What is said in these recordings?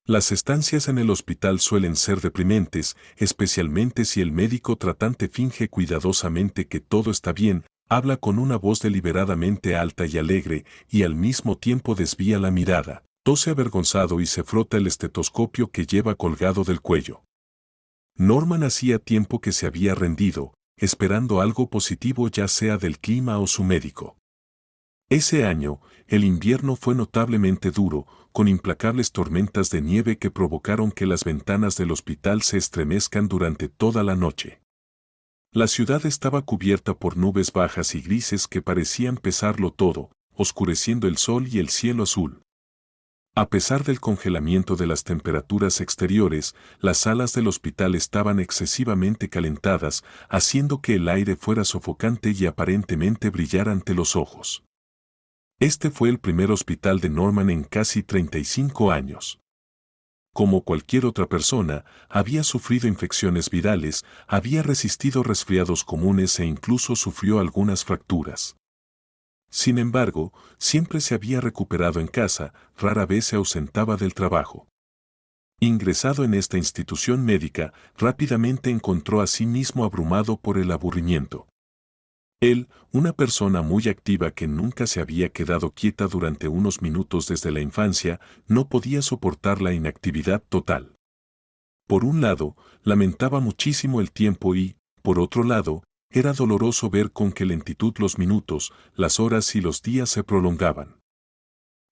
Las estancias en el hospital suelen ser deprimentes, especialmente si el médico tratante finge cuidadosamente que todo está bien, habla con una voz deliberadamente alta y alegre, y al mismo tiempo desvía la mirada, tose avergonzado y se frota el estetoscopio que lleva colgado del cuello. Norman hacía tiempo que se había rendido, esperando algo positivo ya sea del clima o su médico. Ese año, el invierno fue notablemente duro, con implacables tormentas de nieve que provocaron que las ventanas del hospital se estremezcan durante toda la noche. La ciudad estaba cubierta por nubes bajas y grises que parecían pesarlo todo, oscureciendo el sol y el cielo azul. A pesar del congelamiento de las temperaturas exteriores, las salas del hospital estaban excesivamente calentadas, haciendo que el aire fuera sofocante y aparentemente brillara ante los ojos. Este fue el primer hospital de Norman en casi 35 años. Como cualquier otra persona, había sufrido infecciones virales, había resistido resfriados comunes e incluso sufrió algunas fracturas. Sin embargo, siempre se había recuperado en casa, rara vez se ausentaba del trabajo. Ingresado en esta institución médica, rápidamente encontró a sí mismo abrumado por el aburrimiento. Él, una persona muy activa que nunca se había quedado quieta durante unos minutos desde la infancia, no podía soportar la inactividad total. Por un lado, lamentaba muchísimo el tiempo y, por otro lado, era doloroso ver con qué lentitud los minutos, las horas y los días se prolongaban.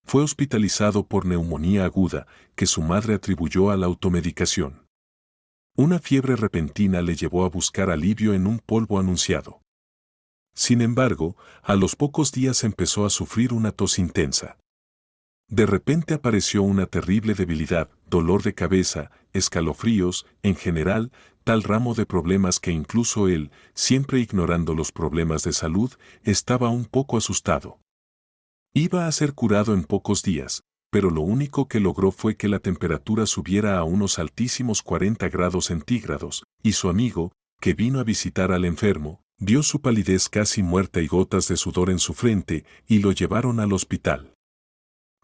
Fue hospitalizado por neumonía aguda, que su madre atribuyó a la automedicación. Una fiebre repentina le llevó a buscar alivio en un polvo anunciado. Sin embargo, a los pocos días empezó a sufrir una tos intensa. De repente apareció una terrible debilidad, dolor de cabeza, escalofríos, en general, tal ramo de problemas que incluso él, siempre ignorando los problemas de salud, estaba un poco asustado. Iba a ser curado en pocos días, pero lo único que logró fue que la temperatura subiera a unos altísimos 40 grados centígrados, y su amigo, que vino a visitar al enfermo, vio su palidez casi muerta y gotas de sudor en su frente, y lo llevaron al hospital.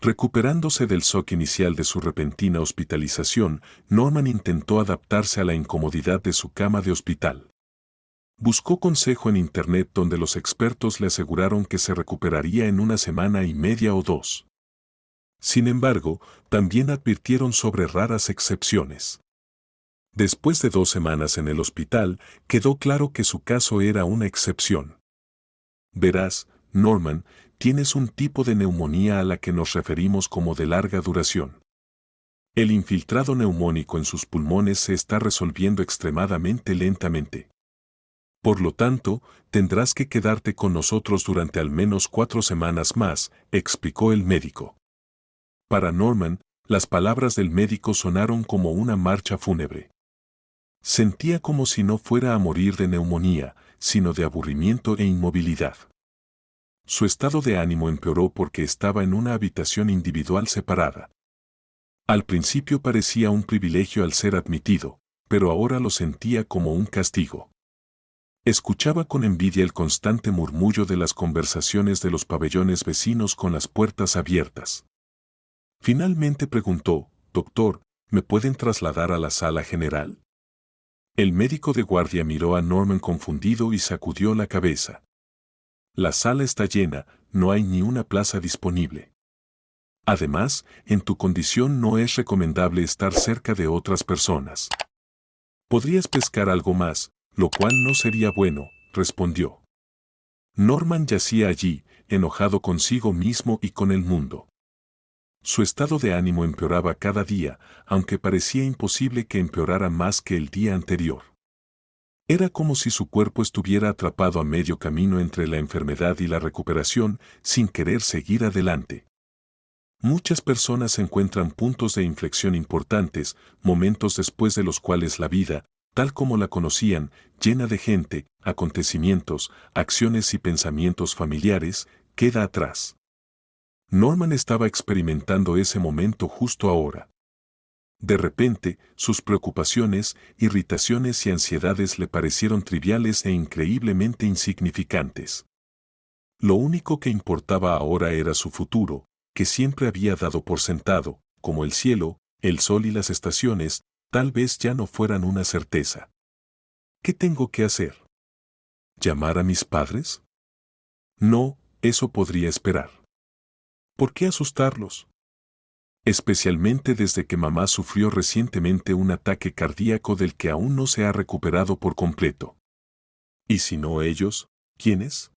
Recuperándose del shock inicial de su repentina hospitalización, Norman intentó adaptarse a la incomodidad de su cama de hospital. Buscó consejo en Internet donde los expertos le aseguraron que se recuperaría en una semana y media o dos. Sin embargo, también advirtieron sobre raras excepciones. Después de 2 semanas en el hospital, quedó claro que su caso era una excepción. Verás, Norman, tienes un tipo de neumonía a la que nos referimos como de larga duración. El infiltrado neumónico en sus pulmones se está resolviendo extremadamente lentamente. Por lo tanto, tendrás que quedarte con nosotros durante al menos 4 semanas más, explicó el médico. Para Norman, las palabras del médico sonaron como una marcha fúnebre. Sentía como si no fuera a morir de neumonía, sino de aburrimiento e inmovilidad. Su estado de ánimo empeoró porque estaba en una habitación individual separada. Al principio parecía un privilegio al ser admitido, pero ahora lo sentía como un castigo. Escuchaba con envidia el constante murmullo de las conversaciones de los pabellones vecinos con las puertas abiertas. Finalmente preguntó, «Doctor, ¿me pueden trasladar a la sala general?» El médico de guardia miró a Norman confundido y sacudió la cabeza. «La sala está llena, no hay ni una plaza disponible. Además, en tu condición no es recomendable estar cerca de otras personas. Podrías pescar algo más, lo cual no sería bueno», respondió. Norman yacía allí, enojado consigo mismo y con el mundo. Su estado de ánimo empeoraba cada día, aunque parecía imposible que empeorara más que el día anterior. Era como si su cuerpo estuviera atrapado a medio camino entre la enfermedad y la recuperación, sin querer seguir adelante. Muchas personas encuentran puntos de inflexión importantes, momentos después de los cuales la vida, tal como la conocían, llena de gente, acontecimientos, acciones y pensamientos familiares, queda atrás. Norman estaba experimentando ese momento justo ahora. De repente, sus preocupaciones, irritaciones y ansiedades le parecieron triviales e increíblemente insignificantes. Lo único que importaba ahora era su futuro, que siempre había dado por sentado, como el cielo, El sol y las estaciones, tal vez ya no fueran una certeza. ¿Qué tengo que hacer? ¿Llamar a mis padres? No, eso podría esperar. ¿Por qué asustarlos? Especialmente desde que mamá sufrió recientemente un ataque cardíaco del que aún no se ha recuperado por completo. ¿Y si no ellos, quiénes?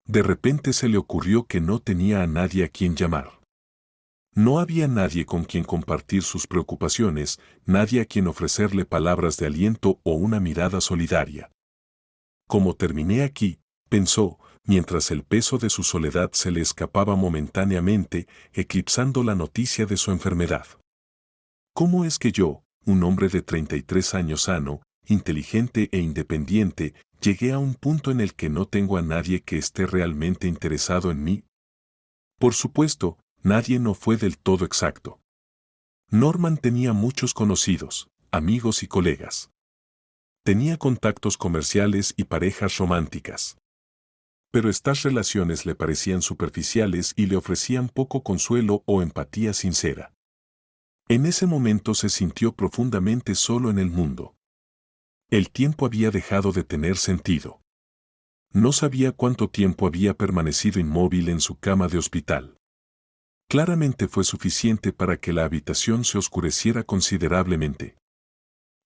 De repente se le ocurrió que no tenía a nadie a quien llamar. No había nadie con quien compartir sus preocupaciones, nadie a quien ofrecerle palabras de aliento o una mirada solidaria. Como terminé aquí, pensó, mientras el peso de su soledad se le escapaba momentáneamente, eclipsando la noticia de su enfermedad. ¿Cómo es que yo, un hombre de 33 años sano, inteligente e independiente, llegué a un punto en el que no tengo a nadie que esté realmente interesado en mí? Por supuesto, nadie no fue del todo exacto. Norman tenía muchos conocidos, amigos y colegas. Tenía contactos comerciales y parejas románticas. Pero estas relaciones le parecían superficiales y le ofrecían poco consuelo o empatía sincera. En ese momento se sintió profundamente solo en el mundo. El tiempo había dejado de tener sentido. No sabía cuánto tiempo había permanecido inmóvil en su cama de hospital. Claramente fue suficiente para que la habitación se oscureciera considerablemente.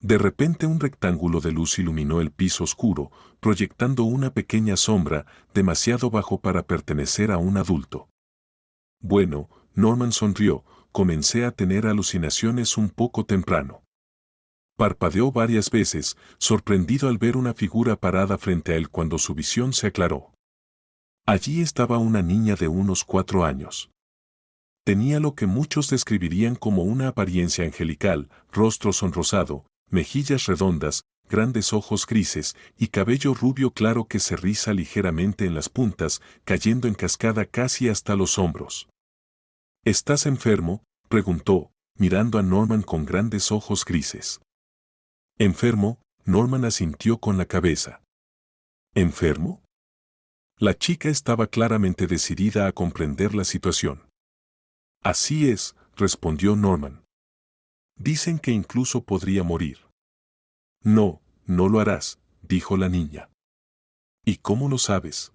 De repente un rectángulo de luz iluminó el piso oscuro, proyectando una pequeña sombra, demasiado bajo para pertenecer a un adulto. Bueno, Norman sonrió, comencé a tener alucinaciones un poco temprano. Parpadeó varias veces, sorprendido al ver una figura parada frente a él cuando su visión se aclaró. Allí estaba una niña de unos 4 años. Tenía lo que muchos describirían como una apariencia angelical, rostro sonrosado, mejillas redondas, grandes ojos grises y cabello rubio claro que se riza ligeramente en las puntas, cayendo en cascada casi hasta los hombros. ¿Estás enfermo?, preguntó, mirando a Norman con grandes ojos grises. ¿Enfermo?, Norman asintió con la cabeza. ¿Enfermo? La chica estaba claramente decidida a comprender la situación. Así es, respondió Norman. Dicen que incluso podría morir. No, no lo harás, dijo la niña. ¿Y cómo lo sabes?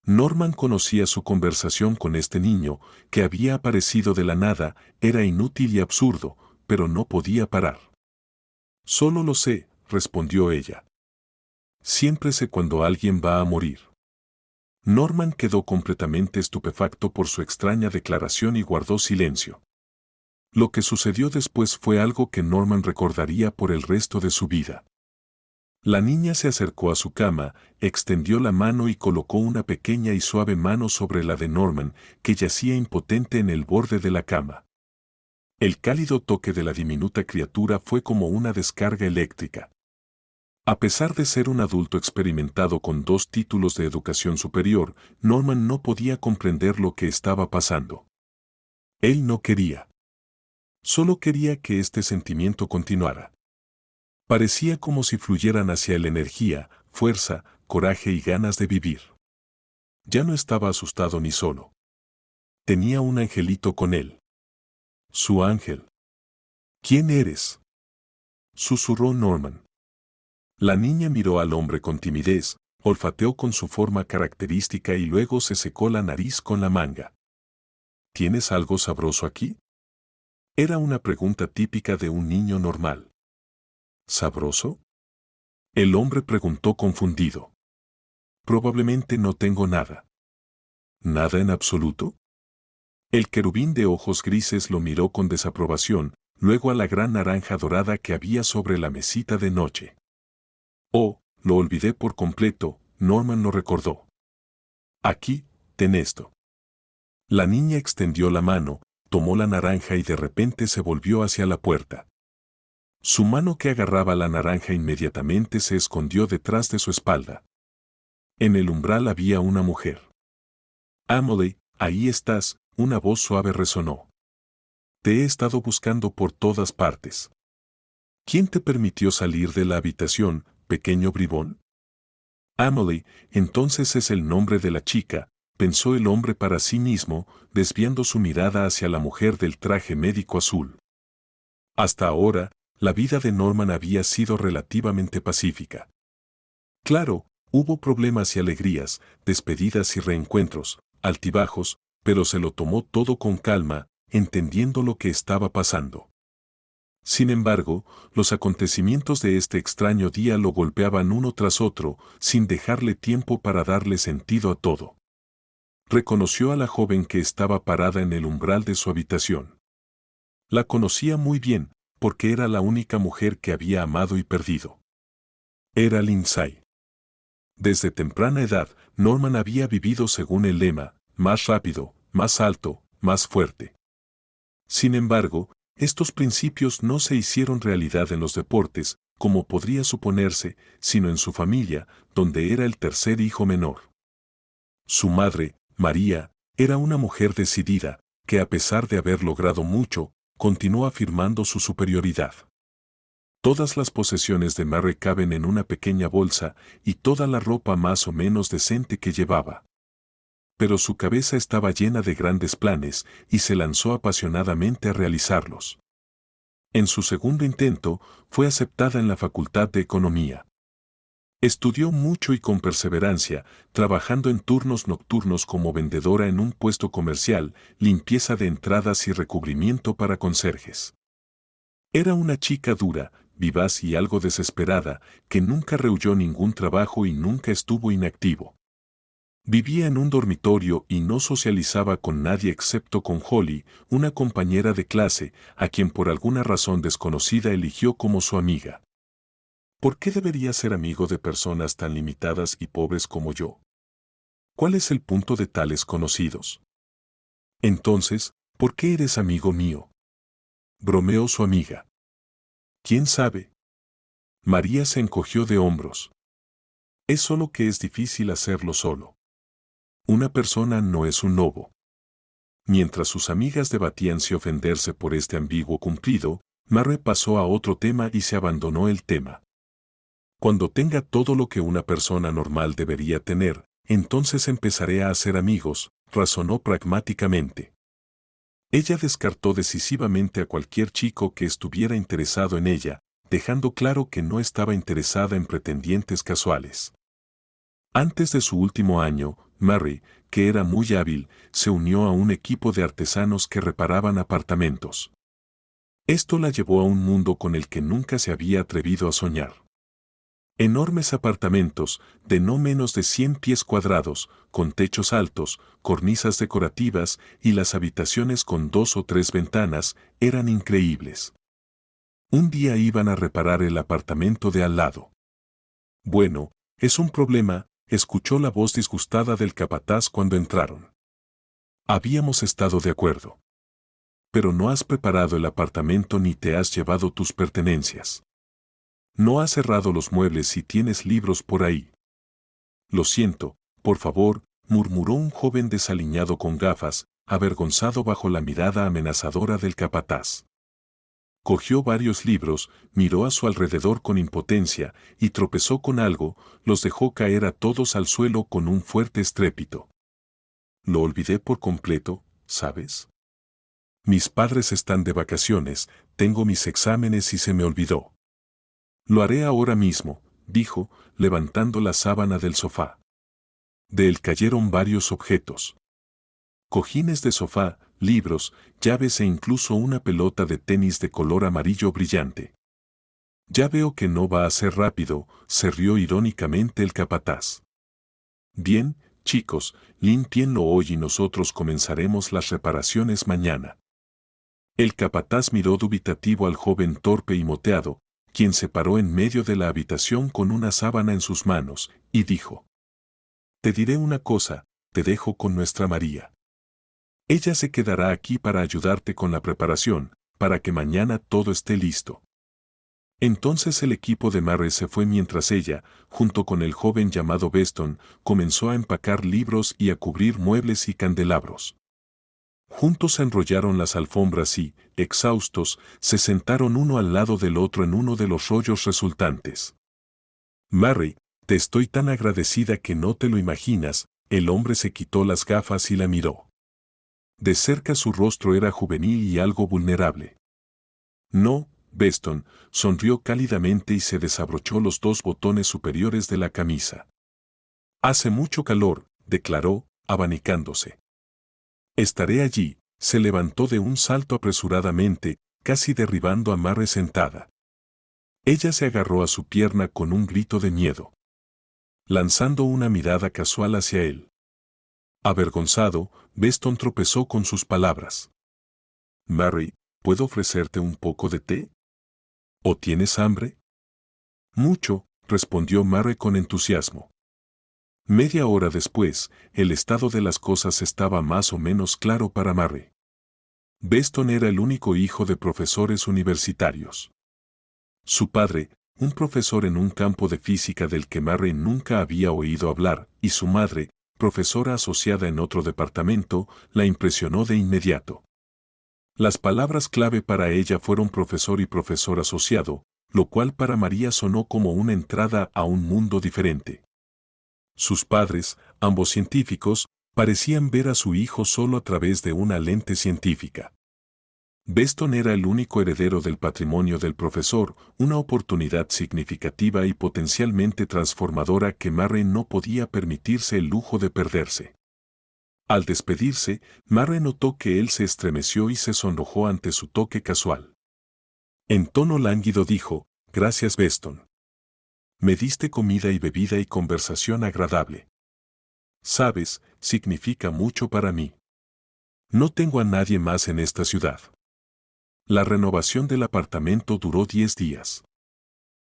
Norman conocía su conversación con este niño, que había aparecido de la nada, era inútil y absurdo, pero no podía parar. Solo lo sé, respondió ella. Siempre sé cuando alguien va a morir. Norman quedó completamente estupefacto por su extraña declaración y guardó silencio. Lo que sucedió después fue algo que Norman recordaría por el resto de su vida. La niña se acercó a su cama, extendió la mano y colocó una pequeña y suave mano sobre la de Norman, que yacía impotente en el borde de la cama. El cálido toque de la diminuta criatura fue como una descarga eléctrica. A pesar de ser un adulto experimentado con 2 títulos de educación superior, Norman no podía comprender lo que estaba pasando. Él no quería. Solo quería que este sentimiento continuara. Parecía como si fluyeran hacia él energía, fuerza, coraje y ganas de vivir. Ya no estaba asustado ni solo. Tenía un angelito con él. Su ángel. ¿Quién eres?, susurró Norman. La niña miró al hombre con timidez, olfateó con su forma característica y luego se secó la nariz con la manga. ¿Tienes algo sabroso aquí? Era una pregunta típica de un niño normal. ¿Sabroso?, el hombre preguntó confundido. Probablemente no tengo nada. ¿Nada en absoluto? El querubín de ojos grises lo miró con desaprobación, luego a la gran naranja dorada que había sobre la mesita de noche. Oh, lo olvidé por completo, Norman lo recordó. Aquí, ten esto. La niña extendió la mano, tomó la naranja y de repente se volvió hacia la puerta. Su mano que agarraba la naranja inmediatamente se escondió detrás de su espalda. En el umbral había una mujer. Emily, ahí estás, una voz suave resonó. Te he estado buscando por todas partes. ¿Quién te permitió salir de la habitación, pequeño bribón? Emily, entonces es el nombre de la chica, pensó el hombre para sí mismo, desviando su mirada hacia la mujer del traje médico azul. Hasta ahora, la vida de Norman había sido relativamente pacífica. Claro, hubo problemas y alegrías, despedidas y reencuentros, altibajos, pero se lo tomó todo con calma, entendiendo lo que estaba pasando. Sin embargo, los acontecimientos de este extraño día lo golpeaban uno tras otro, sin dejarle tiempo para darle sentido a todo. Reconoció a la joven que estaba parada en el umbral de su habitación. La conocía muy bien, porque era la única mujer que había amado y perdido. Era Lindsay. Desde temprana edad, Norman había vivido según el lema, más rápido, más alto, más fuerte. Sin embargo, estos principios no se hicieron realidad en los deportes, como podría suponerse, sino en su familia, donde era el tercer hijo menor. Su madre, María, era una mujer decidida, que a pesar de haber logrado mucho, continuó afirmando su superioridad. Todas las posesiones de Mary caben en una pequeña bolsa y toda la ropa más o menos decente que llevaba. Pero su cabeza estaba llena de grandes planes y se lanzó apasionadamente a realizarlos. En su segundo intento, fue aceptada en la Facultad de Economía. Estudió mucho y con perseverancia, trabajando en turnos nocturnos como vendedora en un puesto comercial, limpieza de entradas y recubrimiento para conserjes. Era una chica dura, vivaz y algo desesperada, que nunca rehuyó ningún trabajo y nunca estuvo inactivo. Vivía en un dormitorio y no socializaba con nadie excepto con Holly, una compañera de clase, a quien por alguna razón desconocida eligió como su amiga. ¿Por qué debería ser amigo de personas tan limitadas y pobres como yo? ¿Cuál es el punto de tales conocidos? Entonces, ¿por qué eres amigo mío? Bromeó su amiga. ¿Quién sabe? María se encogió de hombros. Es solo que es difícil hacerlo solo. Una persona no es un lobo. Mientras sus amigas debatían si ofenderse por este ambiguo cumplido, Mary pasó a otro tema y se abandonó el tema. Cuando tenga todo lo que una persona normal debería tener, entonces empezaré a hacer amigos, razonó pragmáticamente. Ella descartó decisivamente a cualquier chico que estuviera interesado en ella, dejando claro que no estaba interesada en pretendientes casuales. Antes de su último año, Mary, que era muy hábil, se unió a un equipo de artesanos que reparaban apartamentos. Esto la llevó a un mundo con el que nunca se había atrevido a soñar. Enormes apartamentos, de no menos de 100 pies cuadrados, con techos altos, cornisas decorativas y las habitaciones con 2 o 3 ventanas, eran increíbles. Un día iban a reparar el apartamento de al lado. Bueno, es un problema, escuchó la voz disgustada del capataz cuando entraron. Habíamos estado de acuerdo. Pero no has preparado el apartamento ni te has llevado tus pertenencias. No has cerrado los muebles y tienes libros por ahí. Lo siento, por favor, murmuró un joven desaliñado con gafas, avergonzado bajo la mirada amenazadora del capataz. Cogió varios libros, miró a su alrededor con impotencia y tropezó con algo, los dejó caer a todos al suelo con un fuerte estrépito. Lo olvidé por completo, ¿sabes? Mis padres están de vacaciones, tengo mis exámenes y se me olvidó. Lo haré ahora mismo, dijo, levantando la sábana del sofá. De él cayeron varios objetos. Cojines de sofá, libros, llaves e incluso una pelota de tenis de color amarillo brillante. Ya veo que no va a ser rápido, se rió irónicamente el capataz. Bien, chicos, limpienlo hoy y nosotros comenzaremos las reparaciones mañana. El capataz miró dubitativo al joven torpe y moteado, quien se paró en medio de la habitación con una sábana en sus manos, y dijo: Te diré una cosa, te dejo con nuestra María. Ella se quedará aquí para ayudarte con la preparación, para que mañana todo esté listo. Entonces el equipo de Mary se fue mientras ella, junto con el joven llamado Beston, comenzó a empacar libros y a cubrir muebles y candelabros. Juntos enrollaron las alfombras y, exhaustos, se sentaron uno al lado del otro en uno de los rollos resultantes. Mary, te estoy tan agradecida que no te lo imaginas, el hombre se quitó las gafas y la miró. De cerca su rostro era juvenil y algo vulnerable. No, Beston sonrió cálidamente y se desabrochó los 2 botones superiores de la camisa. «Hace mucho calor», declaró, abanicándose. «Estaré allí». Se levantó de un salto apresuradamente, casi derribando a Mary sentada. Ella se agarró a su pierna con un grito de miedo, lanzando una mirada casual hacia él. Avergonzado, Beston tropezó con sus palabras. «Mary, ¿puedo ofrecerte un poco de té? ¿O tienes hambre?» «Mucho», respondió Mary con entusiasmo. Media hora después, el estado de las cosas estaba más o menos claro para Mary. Beston era el único hijo de profesores universitarios. Su padre, un profesor en un campo de física del que Mary nunca había oído hablar, y su madre, profesora asociada en otro departamento, la impresionó de inmediato. Las palabras clave para ella fueron profesor y profesor asociado, lo cual para María sonó como una entrada a un mundo diferente. Sus padres, ambos científicos, parecían ver a su hijo solo a través de una lente científica. Beston era el único heredero del patrimonio del profesor, una oportunidad significativa y potencialmente transformadora que Mary no podía permitirse el lujo de perderse. Al despedirse, Mary notó que él se estremeció y se sonrojó ante su toque casual. En tono lánguido dijo: «Gracias, Beston. Me diste comida y bebida y conversación agradable. Sabes, significa mucho para mí. No tengo a nadie más en esta ciudad». La renovación del apartamento duró 10 días.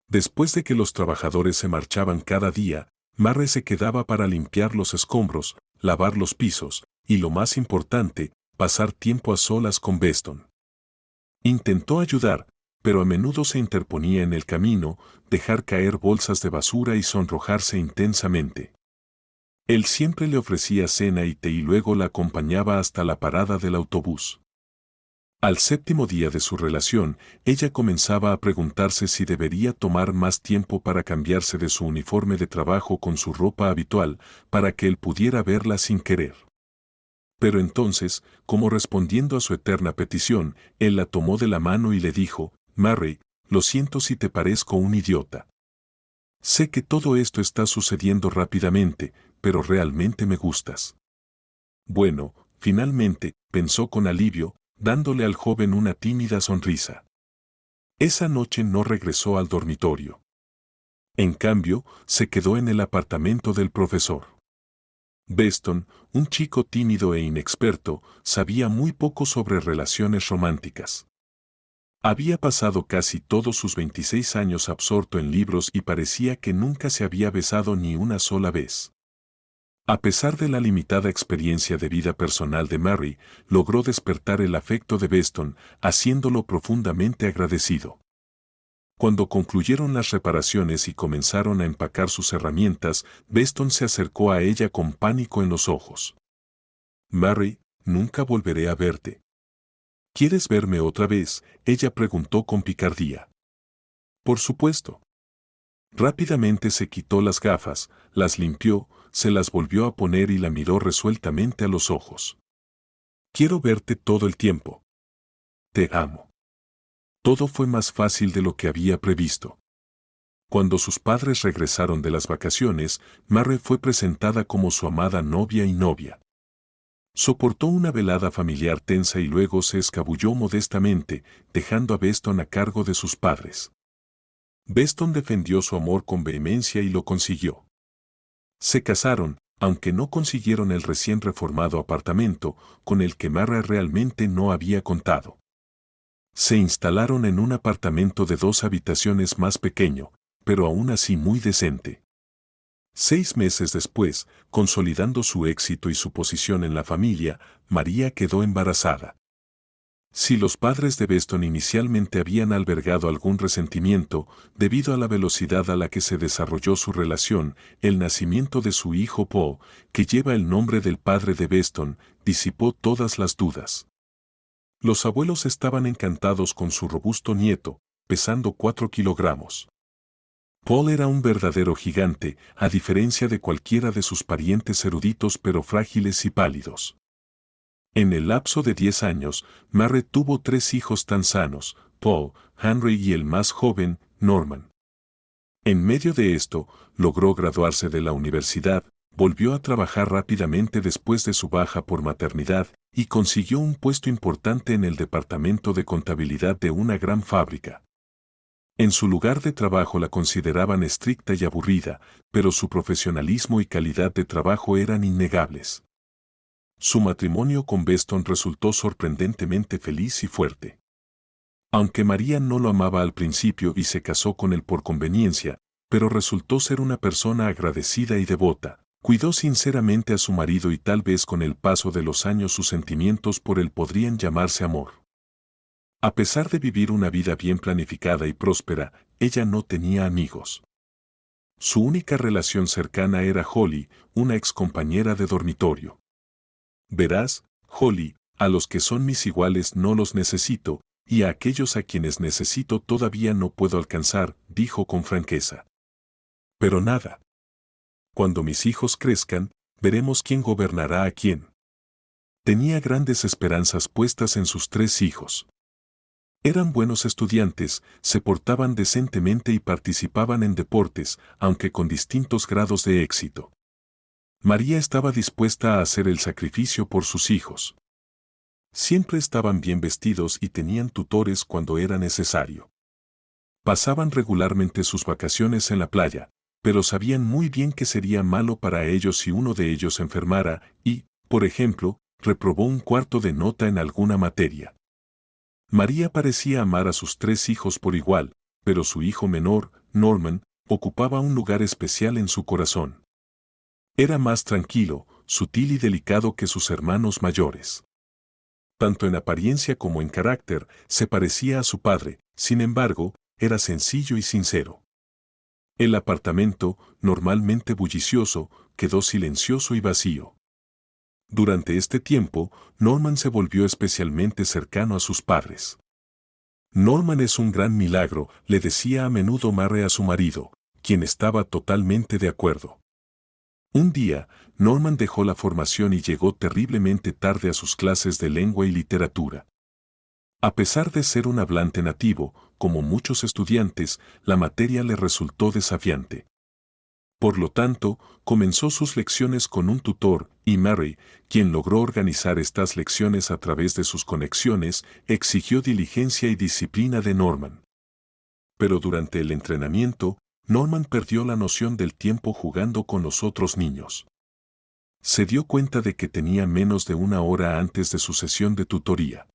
Después de que los trabajadores se marchaban cada día, Mary se quedaba para limpiar los escombros, lavar los pisos, y lo más importante, pasar tiempo a solas con Beston. Intentó ayudar, pero a menudo se interponía en el camino, dejar caer bolsas de basura y sonrojarse intensamente. Él siempre le ofrecía cena y té y luego la acompañaba hasta la parada del autobús. Al 7º día de su relación, ella comenzaba a preguntarse si debería tomar más tiempo para cambiarse de su uniforme de trabajo con su ropa habitual, para que él pudiera verla sin querer. Pero entonces, como respondiendo a su eterna petición, él la tomó de la mano y le dijo: «Mary, lo siento si te parezco un idiota. Sé que todo esto está sucediendo rápidamente, pero realmente me gustas». Bueno, finalmente, pensó con alivio, dándole al joven una tímida sonrisa. Esa noche no regresó al dormitorio. En cambio, se quedó en el apartamento del profesor. Beston, un chico tímido e inexperto, sabía muy poco sobre relaciones románticas. Había pasado casi todos sus 26 años absorto en libros y parecía que nunca se había besado ni una sola vez. A pesar de la limitada experiencia de vida personal de Mary, logró despertar el afecto de Beston, haciéndolo profundamente agradecido. Cuando concluyeron las reparaciones y comenzaron a empacar sus herramientas, Beston se acercó a ella con pánico en los ojos. «Mary, nunca volveré a verte». «¿Quieres verme otra vez?», ella preguntó con picardía. «Por supuesto». Rápidamente se quitó las gafas, las limpió, se las volvió a poner y la miró resueltamente a los ojos. «Quiero verte todo el tiempo. Te amo». Todo fue más fácil de lo que había previsto. Cuando sus padres regresaron de las vacaciones, Mary fue presentada como su amada novia y novia. Soportó una velada familiar tensa y luego se escabulló modestamente, dejando a Beston a cargo de sus padres. Beston defendió su amor con vehemencia y lo consiguió. Se casaron, aunque no consiguieron el recién reformado apartamento, con el que Mary realmente no había contado. Se instalaron en un apartamento de 2 habitaciones más pequeño, pero aún así muy decente. 6 meses después, consolidando su éxito y su posición en la familia, María quedó embarazada. Si los padres de Beston inicialmente habían albergado algún resentimiento, debido a la velocidad a la que se desarrolló su relación, el nacimiento de su hijo Paul, que lleva el nombre del padre de Beston, disipó todas las dudas. Los abuelos estaban encantados con su robusto nieto, pesando 4 kilogramos. Paul era un verdadero gigante, a diferencia de cualquiera de sus parientes eruditos pero frágiles y pálidos. En el lapso de 10 años, Mary tuvo 3 hijos tan sanos, Paul, Henry y el más joven, Norman. En medio de esto, logró graduarse de la universidad, volvió a trabajar rápidamente después de su baja por maternidad y consiguió un puesto importante en el departamento de contabilidad de una gran fábrica. En su lugar de trabajo la consideraban estricta y aburrida, pero su profesionalismo y calidad de trabajo eran innegables. Su matrimonio con Beston resultó sorprendentemente feliz y fuerte. Aunque María no lo amaba al principio y se casó con él por conveniencia, pero resultó ser una persona agradecida y devota, cuidó sinceramente a su marido y tal vez con el paso de los años sus sentimientos por él podrían llamarse amor. A pesar de vivir una vida bien planificada y próspera, ella no tenía amigos. Su única relación cercana era Holly, una excompañera de dormitorio. Verás, Holly, a los que son mis iguales no los necesito, y a aquellos a quienes necesito todavía no puedo alcanzar, dijo con franqueza. Pero nada. Cuando mis hijos crezcan, veremos quién gobernará a quién. Tenía grandes esperanzas puestas en sus 3 hijos. Eran buenos estudiantes, se portaban decentemente y participaban en deportes, aunque con distintos grados de éxito. María estaba dispuesta a hacer el sacrificio por sus hijos. Siempre estaban bien vestidos y tenían tutores cuando era necesario. Pasaban regularmente sus vacaciones en la playa, pero sabían muy bien que sería malo para ellos si uno de ellos enfermara y, por ejemplo, reprobó un cuarto de nota en alguna materia. María parecía amar a sus 3 hijos por igual, pero su hijo menor, Norman, ocupaba un lugar especial en su corazón. Era más tranquilo, sutil y delicado que sus hermanos mayores. Tanto en apariencia como en carácter, se parecía a su padre, sin embargo, era sencillo y sincero. El apartamento, normalmente bullicioso, quedó silencioso y vacío. Durante este tiempo, Norman se volvió especialmente cercano a sus padres. Norman es un gran milagro, le decía a menudo Mary a su marido, quien estaba totalmente de acuerdo. Un día, Norman dejó la formación y llegó terriblemente tarde a sus clases de lengua y literatura. A pesar de ser un hablante nativo, como muchos estudiantes, la materia le resultó desafiante. Por lo tanto, comenzó sus lecciones con un tutor, y Mary, quien logró organizar estas lecciones a través de sus conexiones, exigió diligencia y disciplina de Norman. Pero durante el entrenamiento, Norman perdió la noción del tiempo jugando con los otros niños. Se dio cuenta de que tenía menos de 1 hora antes de su sesión de tutoría.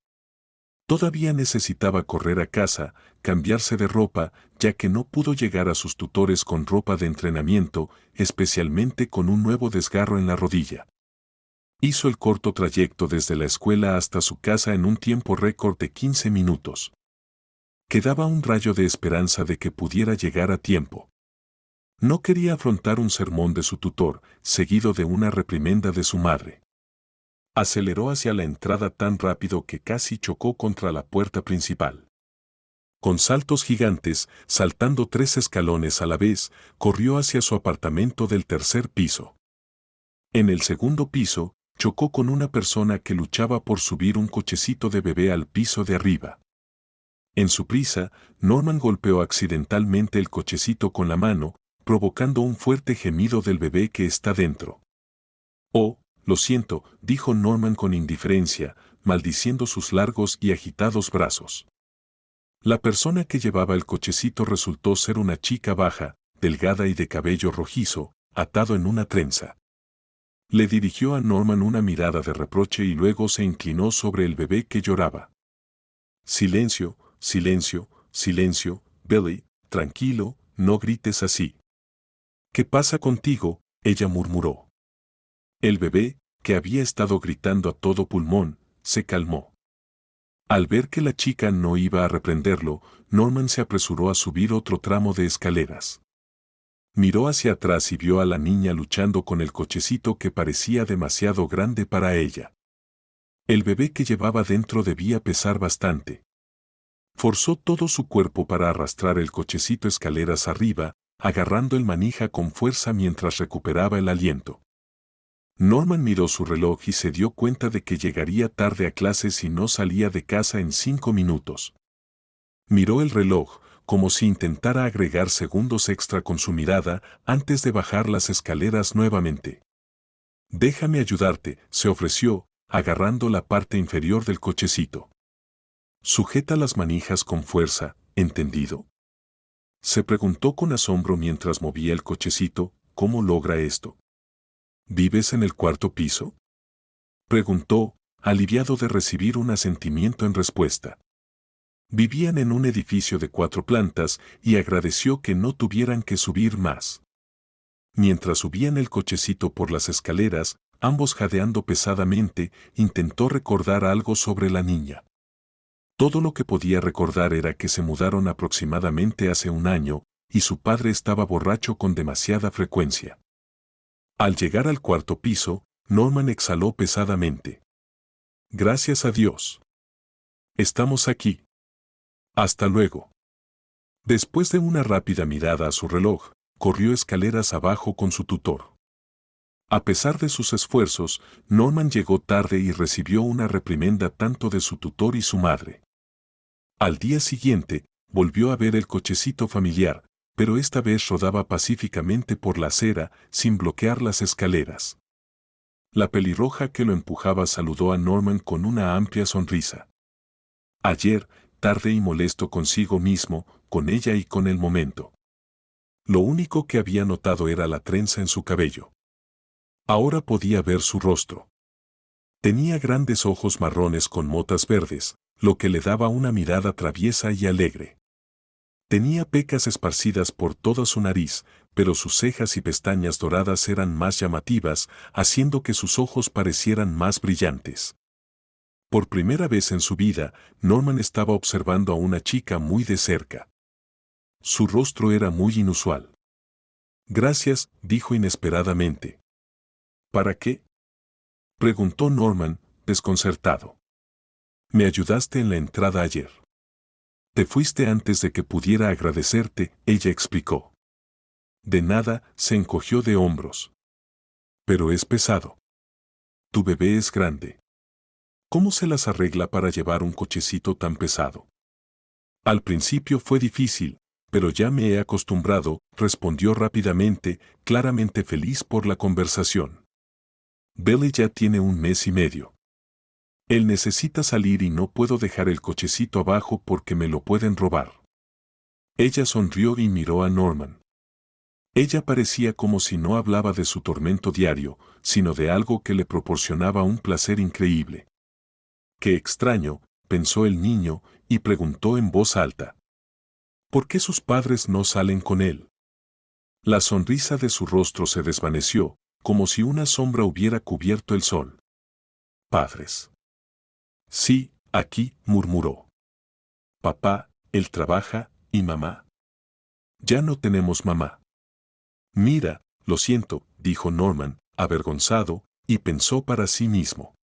Todavía necesitaba correr a casa, cambiarse de ropa, ya que no pudo llegar a sus tutores con ropa de entrenamiento, especialmente con un nuevo desgarro en la rodilla. Hizo el corto trayecto desde la escuela hasta su casa en un tiempo récord de 15 minutos. Quedaba un rayo de esperanza de que pudiera llegar a tiempo. No quería afrontar un sermón de su tutor, seguido de una reprimenda de su madre. Aceleró hacia la entrada tan rápido que casi chocó contra la puerta principal. Con saltos gigantes, saltando 3 escalones a la vez, corrió hacia su apartamento del 3er piso. En el 2º piso, chocó con una persona que luchaba por subir un cochecito de bebé al piso de arriba. En su prisa, Norman golpeó accidentalmente el cochecito con la mano, provocando un fuerte gemido del bebé que está dentro. «Oh, lo siento», dijo Norman con indiferencia, maldiciendo sus largos y agitados brazos. La persona que llevaba el cochecito resultó ser una chica baja, delgada y de cabello rojizo, atado en una trenza. Le dirigió a Norman una mirada de reproche y luego se inclinó sobre el bebé que lloraba. «Silencio, silencio, silencio, Billy, tranquilo, no grites así». «¿Qué pasa contigo?», ella murmuró. El bebé, que había estado gritando a todo pulmón, se calmó. Al ver que la chica no iba a reprenderlo, Norman se apresuró a subir otro tramo de escaleras. Miró hacia atrás y vio a la niña luchando con el cochecito que parecía demasiado grande para ella. El bebé que llevaba dentro debía pesar bastante. Forzó todo su cuerpo para arrastrar el cochecito escaleras arriba, agarrando el manija con fuerza mientras recuperaba el aliento. Norman miró su reloj y se dio cuenta de que llegaría tarde a clase si no salía de casa en 5 minutos. Miró el reloj, como si intentara agregar segundos extra con su mirada antes de bajar las escaleras nuevamente. Déjame ayudarte, se ofreció, agarrando la parte inferior del cochecito. Sujeta las manijas con fuerza, ¿entendido? Se preguntó con asombro mientras movía el cochecito, ¿cómo logra esto? ¿Vives en el cuarto piso? Preguntó, aliviado de recibir un asentimiento en respuesta. Vivían en un edificio de 4 plantas y agradeció que no tuvieran que subir más. Mientras subían el cochecito por las escaleras, ambos jadeando pesadamente, intentó recordar algo sobre la niña. Todo lo que podía recordar era que se mudaron aproximadamente hace un año, y su padre estaba borracho con demasiada frecuencia. Al llegar al cuarto piso, Norman exhaló pesadamente. Gracias a Dios. Estamos aquí. Hasta luego. Después de una rápida mirada a su reloj, corrió escaleras abajo con su tutor. A pesar de sus esfuerzos, Norman llegó tarde y recibió una reprimenda tanto de su tutor y su madre. Al día siguiente, volvió a ver el cochecito familiar, pero esta vez rodaba pacíficamente por la acera, sin bloquear las escaleras. La pelirroja que lo empujaba saludó a Norman con una amplia sonrisa. Ayer, tarde y molesto consigo mismo, con ella y con el momento. Lo único que había notado era la trenza en su cabello. Ahora podía ver su rostro. Tenía grandes ojos marrones con motas verdes, lo que le daba una mirada traviesa y alegre. Tenía pecas esparcidas por toda su nariz, pero sus cejas y pestañas doradas eran más llamativas, haciendo que sus ojos parecieran más brillantes. Por primera vez en su vida, Norman estaba observando a una chica muy de cerca. Su rostro era muy inusual. Gracias, dijo inesperadamente. ¿Para qué? Preguntó Norman, desconcertado. Me ayudaste en la entrada ayer. Te fuiste antes de que pudiera agradecerte, ella explicó. De nada, se encogió de hombros. Pero es pesado. Tu bebé es grande. ¿Cómo se las arregla para llevar un cochecito tan pesado? Al principio fue difícil, pero ya me he acostumbrado, respondió rápidamente, claramente feliz por la conversación. Billy ya tiene 1 mes y medio. Él necesita salir y no puedo dejar el cochecito abajo porque me lo pueden robar. Ella sonrió y miró a Norman. Ella parecía como si no hablaba de su tormento diario, sino de algo que le proporcionaba un placer increíble. Qué extraño, pensó el niño, y preguntó en voz alta. ¿Por qué sus padres no salen con él? La sonrisa de su rostro se desvaneció, como si una sombra hubiera cubierto el sol. Padres. Sí, aquí, murmuró. Papá, él trabaja, ¿y mamá? Ya no tenemos mamá. Mira, lo siento, dijo Norman, avergonzado, y pensó para sí mismo.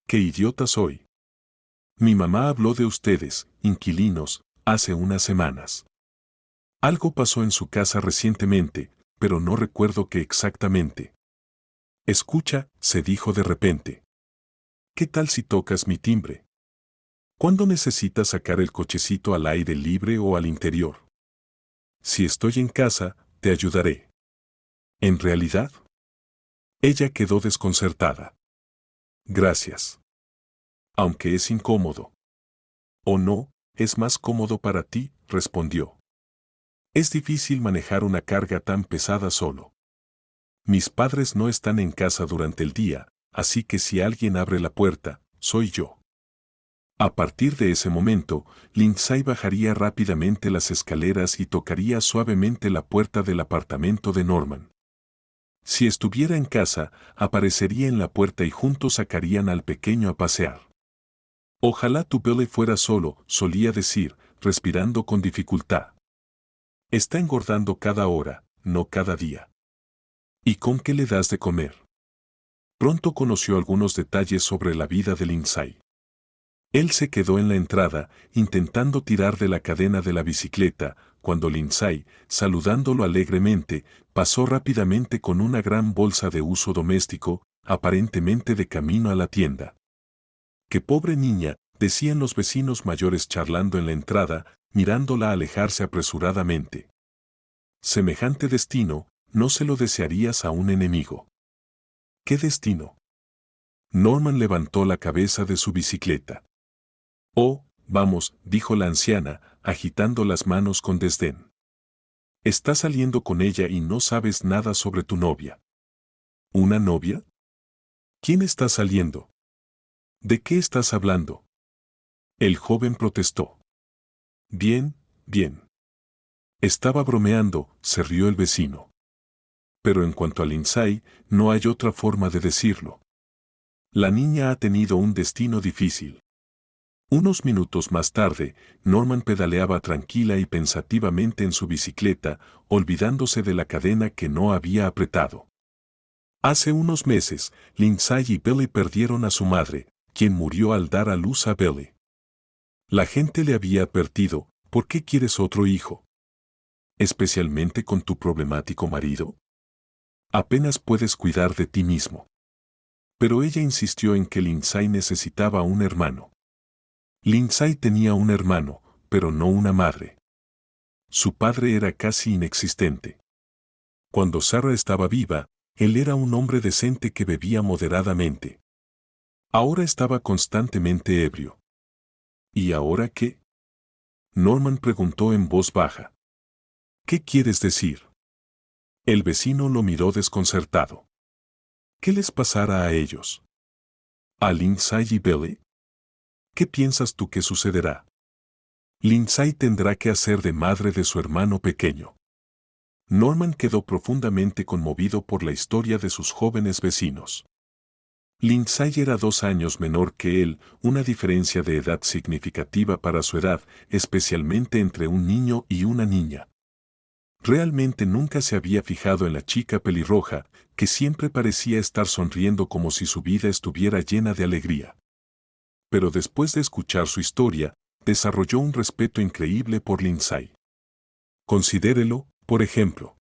¡Qué idiota soy! Mi mamá habló de ustedes, inquilinos, hace unas semanas. Algo pasó en su casa recientemente, pero no recuerdo qué exactamente. Escucha, se dijo de repente. ¿Qué tal si tocas mi timbre? ¿Cuándo necesitas sacar el cochecito al aire libre o al interior? Si estoy en casa, te ayudaré. ¿En realidad? Ella quedó desconcertada. Gracias. Aunque es incómodo. ¿O no, es más cómodo para ti?, respondió. Es difícil manejar una carga tan pesada solo. Mis padres no están en casa durante el día, así que si alguien abre la puerta, soy yo. A partir de ese momento, Lindsay bajaría rápidamente las escaleras y tocaría suavemente la puerta del apartamento de Norman. Si estuviera en casa, aparecería en la puerta y juntos sacarían al pequeño a pasear. Ojalá tu Billy fuera solo, solía decir, respirando con dificultad. Está engordando cada hora, no cada día. ¿Y con qué le das de comer? Pronto conoció algunos detalles sobre la vida de Lindsay. Él se quedó en la entrada, intentando tirar de la cadena de la bicicleta, cuando Lindsay, saludándolo alegremente, pasó rápidamente con una gran bolsa de uso doméstico, aparentemente de camino a la tienda. ¡Qué pobre niña!, decían los vecinos mayores charlando en la entrada, mirándola alejarse apresuradamente. Semejante destino, no se lo desearías a un enemigo. ¿Qué destino? Norman levantó la cabeza de su bicicleta. Oh, vamos, dijo la anciana, agitando las manos con desdén. Estás saliendo con ella y no sabes nada sobre tu novia. ¿Una novia? ¿Quién está saliendo? ¿De qué estás hablando? El joven protestó. Bien, bien. Estaba bromeando, se rió el vecino. Pero en cuanto a Lindsay, no hay otra forma de decirlo. La niña ha tenido un destino difícil. Unos minutos más tarde, Norman pedaleaba tranquila y pensativamente en su bicicleta, olvidándose de la cadena que no había apretado. Hace unos meses, Lindsay y Billy perdieron a su madre, quien murió al dar a luz a Billy. La gente le había advertido, ¿por qué quieres otro hijo? ¿Especialmente con tu problemático marido? Apenas puedes cuidar de ti mismo. Pero ella insistió en que Lindsay necesitaba un hermano. Lindsay tenía un hermano, pero no una madre. Su padre era casi inexistente. Cuando Sarah estaba viva, él era un hombre decente que bebía moderadamente. Ahora estaba constantemente ebrio. ¿Y ahora qué? Norman preguntó en voz baja. ¿Qué quieres decir? El vecino lo miró desconcertado. ¿Qué les pasará a ellos? ¿A Lindsay y Billy? ¿Qué piensas tú que sucederá? Lindsay tendrá que hacer de madre de su hermano pequeño. Norman quedó profundamente conmovido por la historia de sus jóvenes vecinos. Lindsay era 2 años menor que él, una diferencia de edad significativa para su edad, especialmente entre un niño y una niña. Realmente nunca se había fijado en la chica pelirroja, que siempre parecía estar sonriendo como si su vida estuviera llena de alegría. Pero después de escuchar su historia, desarrolló un respeto increíble por Lindsay. Considérelo, por ejemplo.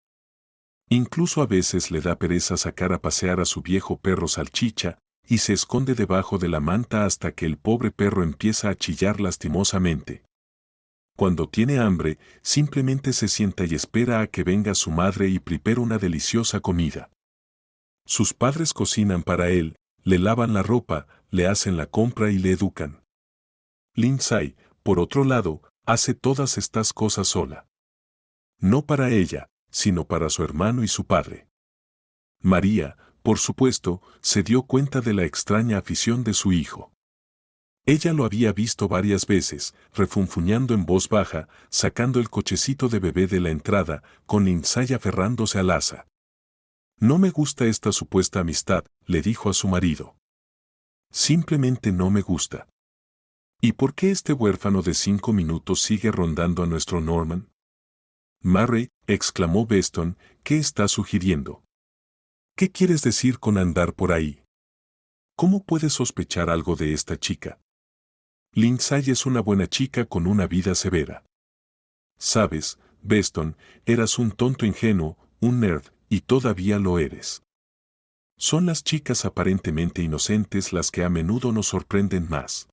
Incluso a veces le da pereza sacar a pasear a su viejo perro Salchicha, y se esconde debajo de la manta hasta que el pobre perro empieza a chillar lastimosamente. Cuando tiene hambre, simplemente se sienta y espera a que venga su madre y prepare una deliciosa comida. Sus padres cocinan para él, le lavan la ropa, le hacen la compra y le educan. Lindsay, por otro lado, hace todas estas cosas sola. No para ella, sino para su hermano y su padre. María, por supuesto, se dio cuenta de la extraña afición de su hijo. Ella lo había visto varias veces, refunfuñando en voz baja, sacando el cochecito de bebé de la entrada, con Lindsay aferrándose al asa. No me gusta esta supuesta amistad, le dijo a su marido. Simplemente no me gusta. ¿Y por qué este huérfano de 5 minutos sigue rondando a nuestro Norman? Murray, exclamó Beston, ¿qué estás sugiriendo? ¿Qué quieres decir con andar por ahí? ¿Cómo puedes sospechar algo de esta chica? Lindsay es una buena chica con una vida severa. Sabes, Beston, eras un tonto ingenuo, un nerd, y todavía lo eres. Son las chicas aparentemente inocentes las que a menudo nos sorprenden más.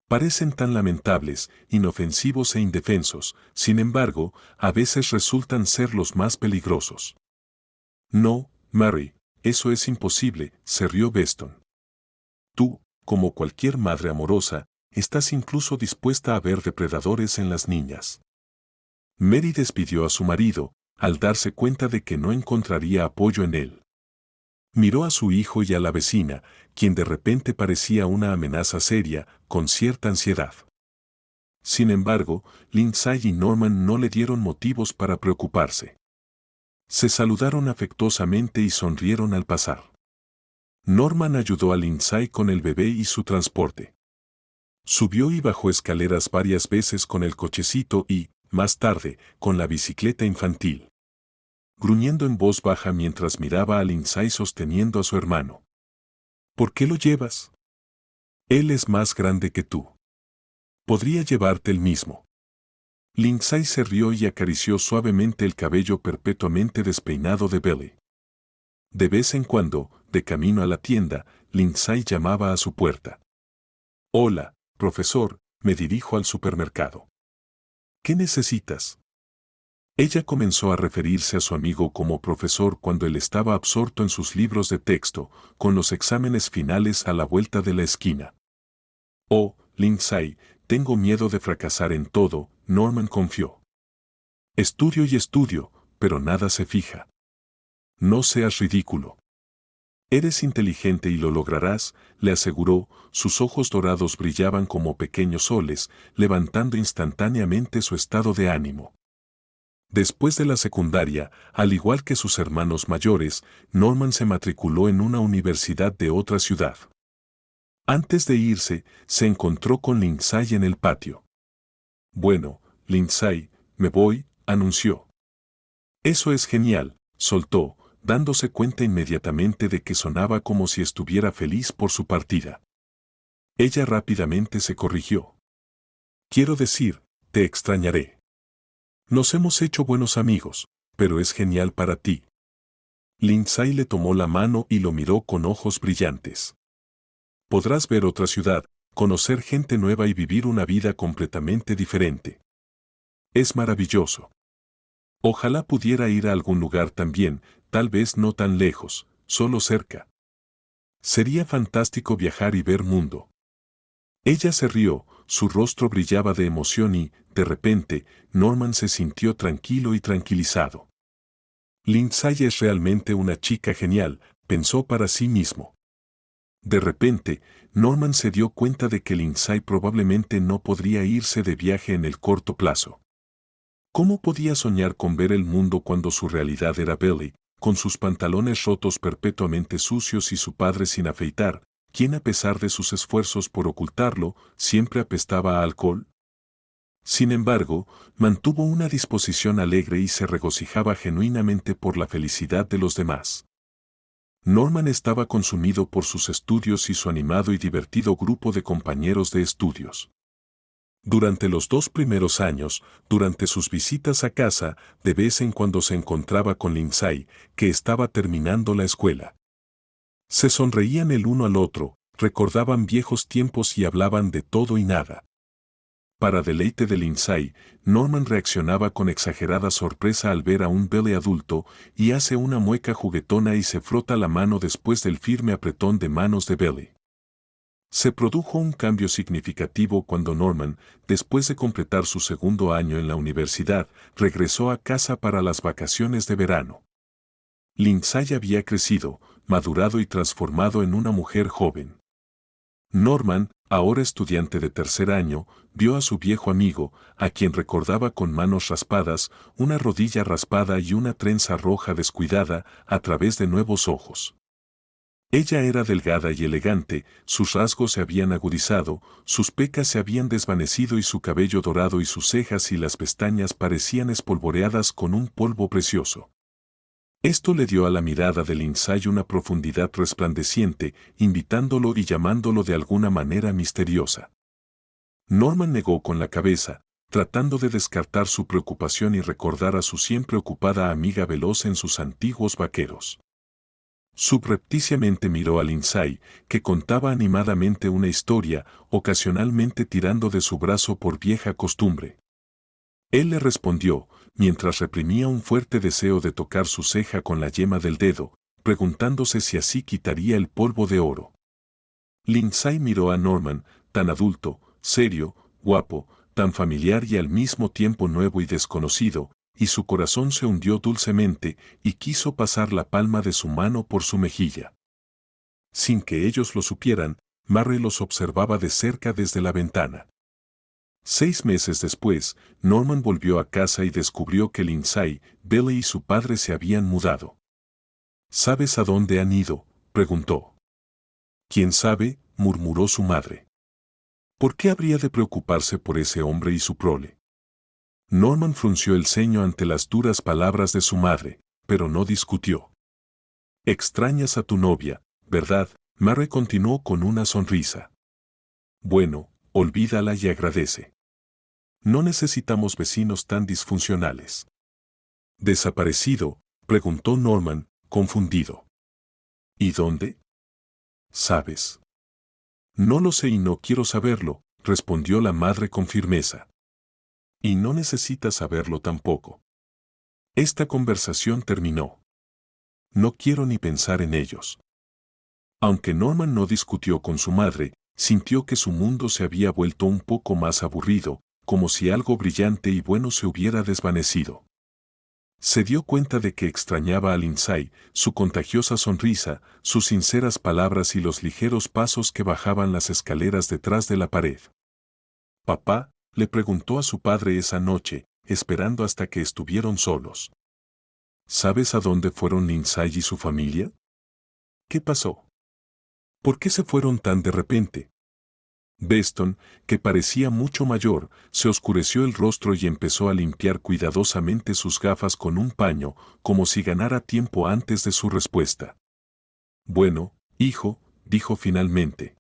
Parecen tan lamentables, inofensivos e indefensos, sin embargo, a veces resultan ser los más peligrosos. No, Mary, eso es imposible, se rió Beston. Tú, como cualquier madre amorosa, estás incluso dispuesta a ver depredadores en las niñas. Mary despidió a su marido, al darse cuenta de que no encontraría apoyo en él. Miró a su hijo y a la vecina, quien de repente parecía una amenaza seria, con cierta ansiedad. Sin embargo, Lindsay y Norman no le dieron motivos para preocuparse. Se saludaron afectuosamente y sonrieron al pasar. Norman ayudó a Lindsay con el bebé y su transporte. Subió y bajó escaleras varias veces con el cochecito y, más tarde, con la bicicleta infantil. Gruñendo en voz baja mientras miraba a Lindsay sosteniendo a su hermano. ¿Por qué lo llevas? Él es más grande que tú. Podría llevarte él mismo. Lindsay se rió y acarició suavemente el cabello perpetuamente despeinado de Billy. De vez en cuando, de camino a la tienda, Lindsay llamaba a su puerta. Hola, profesor, me dirijo al supermercado. ¿Qué necesitas? Ella comenzó a referirse a su amigo como profesor cuando él estaba absorto en sus libros de texto, con los exámenes finales a la vuelta de la esquina. Oh, Lindsay, tengo miedo de fracasar en todo, Norman confió. Estudio y estudio, pero nada se fija. No seas ridículo. Eres inteligente y lo lograrás, le aseguró, sus ojos dorados brillaban como pequeños soles, levantando instantáneamente su estado de ánimo. Después de la secundaria, al igual que sus hermanos mayores, Norman se matriculó en una universidad de otra ciudad. Antes de irse, se encontró con Lindsay en el patio. Bueno, Lindsay, me voy, anunció. Eso es genial, soltó, dándose cuenta inmediatamente de que sonaba como si estuviera feliz por su partida. Ella rápidamente se corrigió. Quiero decir, te extrañaré. Nos hemos hecho buenos amigos, pero es genial para ti. Lindsay le tomó la mano y lo miró con ojos brillantes. Podrás ver otra ciudad, conocer gente nueva y vivir una vida completamente diferente. Es maravilloso. Ojalá pudiera ir a algún lugar también, tal vez no tan lejos, solo cerca. Sería fantástico viajar y ver mundo. Ella se rió, su rostro brillaba de emoción y, de repente, Norman se sintió tranquilo y tranquilizado. Lindsay es realmente una chica genial, pensó para sí mismo. De repente, Norman se dio cuenta de que Lindsay probablemente no podría irse de viaje en el corto plazo. ¿Cómo podía soñar con ver el mundo cuando su realidad era Billy, con sus pantalones rotos perpetuamente sucios y su padre sin afeitar, quien a pesar de sus esfuerzos por ocultarlo, siempre apestaba a alcohol? Sin embargo, mantuvo una disposición alegre y se regocijaba genuinamente por la felicidad de los demás. Norman estaba consumido por sus estudios y su animado y divertido grupo de compañeros de estudios. Durante los 2 primeros años, durante sus visitas a casa, de vez en cuando se encontraba con Lindsay, que estaba terminando la escuela. Se sonreían el uno al otro, recordaban viejos tiempos y hablaban de todo y nada. Para deleite de Lindsay, Norman reaccionaba con exagerada sorpresa al ver a un Billy adulto y hace una mueca juguetona y se frota la mano después del firme apretón de manos de Billy. Se produjo un cambio significativo cuando Norman, después de completar su segundo año en la universidad, regresó a casa para las vacaciones de verano. Lindsay había crecido, madurado y transformado en una mujer joven. Norman, ahora estudiante de tercer año, vio a su viejo amigo, a quien recordaba con manos raspadas, una rodilla raspada y una trenza roja descuidada, a través de nuevos ojos. Ella era delgada y elegante, sus rasgos se habían agudizado, sus pecas se habían desvanecido y su cabello dorado y sus cejas y las pestañas parecían espolvoreadas con un polvo precioso. Esto le dio a la mirada de Lindsay una profundidad resplandeciente, invitándolo y llamándolo de alguna manera misteriosa. Norman negó con la cabeza, tratando de descartar su preocupación y recordar a su siempre ocupada amiga veloz en sus antiguos vaqueros. Subrepticiamente miró a Lindsay, que contaba animadamente una historia, ocasionalmente tirando de su brazo por vieja costumbre. Él le respondió, mientras reprimía un fuerte deseo de tocar su ceja con la yema del dedo, preguntándose si así quitaría el polvo de oro. Lindsay miró a Norman, tan adulto, serio, guapo, tan familiar y al mismo tiempo nuevo y desconocido, y su corazón se hundió dulcemente y quiso pasar la palma de su mano por su mejilla. Sin que ellos lo supieran, Mary los observaba de cerca desde la ventana. 6 meses después, Norman volvió a casa y descubrió que Lindsay, Billy y su padre se habían mudado. ¿Sabes a dónde han ido?, preguntó. ¿Quién sabe?, murmuró su madre. ¿Por qué habría de preocuparse por ese hombre y su prole? Norman frunció el ceño ante las duras palabras de su madre, pero no discutió. Extrañas a tu novia, ¿verdad? Mary continuó con una sonrisa. Bueno, olvídala y agradece. No necesitamos vecinos tan disfuncionales. ¿Desaparecido?, preguntó Norman, confundido. ¿Y dónde? ¿Sabes? No lo sé y no quiero saberlo, respondió la madre con firmeza. Y no necesitas saberlo tampoco. Esta conversación terminó. No quiero ni pensar en ellos. Aunque Norman no discutió con su madre, sintió que su mundo se había vuelto un poco más aburrido, como si algo brillante y bueno se hubiera desvanecido. Se dio cuenta de que extrañaba a Lindsay, su contagiosa sonrisa, sus sinceras palabras y los ligeros pasos que bajaban las escaleras detrás de la pared. «Papá», le preguntó a su padre esa noche, esperando hasta que estuvieron solos. «¿Sabes a dónde fueron Lindsay y su familia? ¿Qué pasó? ¿Por qué se fueron tan de repente?» Beston, que parecía mucho mayor, se oscureció el rostro y empezó a limpiar cuidadosamente sus gafas con un paño, como si ganara tiempo antes de su respuesta. «Bueno, hijo», dijo finalmente.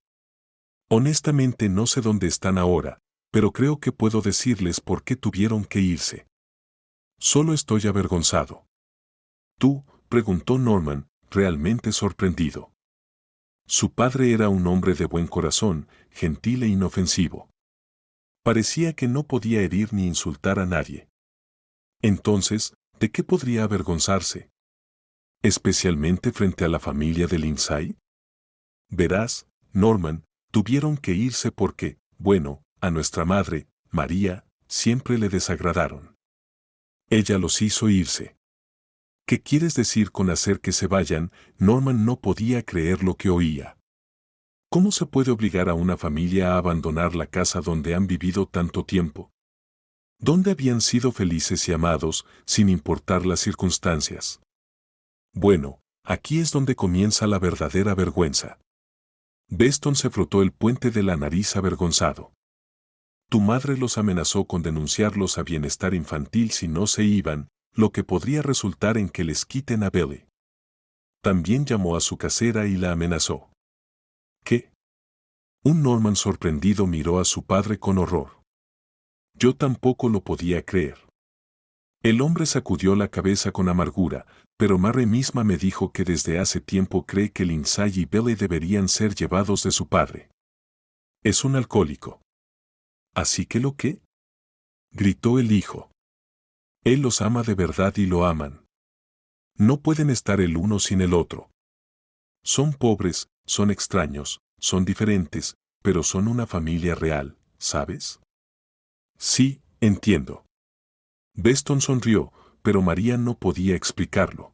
«Honestamente no sé dónde están ahora, pero creo que puedo decirles por qué tuvieron que irse. Solo estoy avergonzado». «¿Tú?», preguntó Norman, realmente sorprendido. Su padre era un hombre de buen corazón, gentil e inofensivo. Parecía que no podía herir ni insultar a nadie. Entonces, ¿de qué podría avergonzarse? ¿Especialmente frente a la familia de Lindsay? Verás, Norman, tuvieron que irse porque, bueno, a nuestra madre, María, siempre le desagradaron. Ella los hizo irse. ¿Qué quieres decir con hacer que se vayan? Norman no podía creer lo que oía. ¿Cómo se puede obligar a una familia a abandonar la casa donde han vivido tanto tiempo? ¿Dónde habían sido felices y amados, sin importar las circunstancias? Bueno, aquí es donde comienza la verdadera vergüenza. Beston se frotó el puente de la nariz avergonzado. Tu madre los amenazó con denunciarlos a bienestar infantil si no se iban, lo que podría resultar en que les quiten a Billy. También llamó a su casera y la amenazó. ¿Qué? Un Norman sorprendido miró a su padre con horror. Yo tampoco lo podía creer. El hombre sacudió la cabeza con amargura, pero Mary misma me dijo que desde hace tiempo cree que Lindsay y Billy deberían ser llevados de su padre. Es un alcohólico. ¿Así que lo qué? Gritó el hijo. Él los ama de verdad y lo aman. No pueden estar el uno sin el otro. Son pobres, son extraños, son diferentes, pero son una familia real, ¿sabes? Sí, entiendo. Beston sonrió, pero María no podía explicarlo.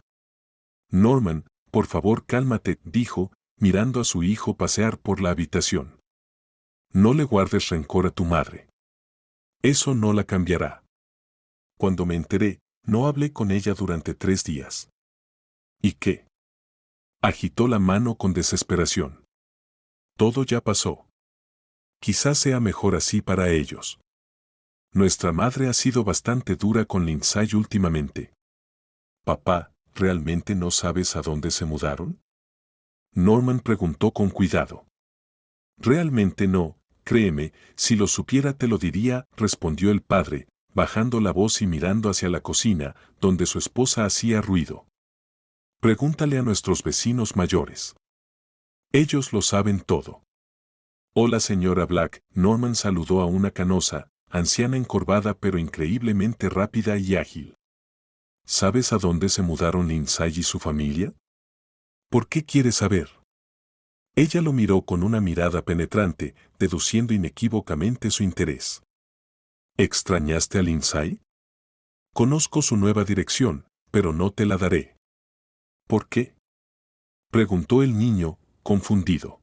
Norman, por favor cálmate, dijo, mirando a su hijo pasear por la habitación. No le guardes rencor a tu madre. Eso no la cambiará. Cuando me enteré, no hablé con ella durante 3 días. ¿Y qué? Agitó la mano con desesperación. Todo ya pasó. Quizás sea mejor así para ellos. Nuestra madre ha sido bastante dura con Lindsay últimamente. Papá, ¿realmente no sabes a dónde se mudaron? Norman preguntó con cuidado. Realmente no, créeme, si lo supiera te lo diría, respondió el padre, bajando la voz y mirando hacia la cocina, donde su esposa hacía ruido. Pregúntale a nuestros vecinos mayores. Ellos lo saben todo. Hola señora Black, Norman saludó a una canosa, anciana encorvada pero increíblemente rápida y ágil. ¿Sabes a dónde se mudaron Lindsay y su familia? ¿Por qué quieres saber? Ella lo miró con una mirada penetrante, deduciendo inequívocamente su interés. ¿Extrañaste a Lindsay? Conozco su nueva dirección, pero no te la daré. ¿Por qué? Preguntó el niño, confundido.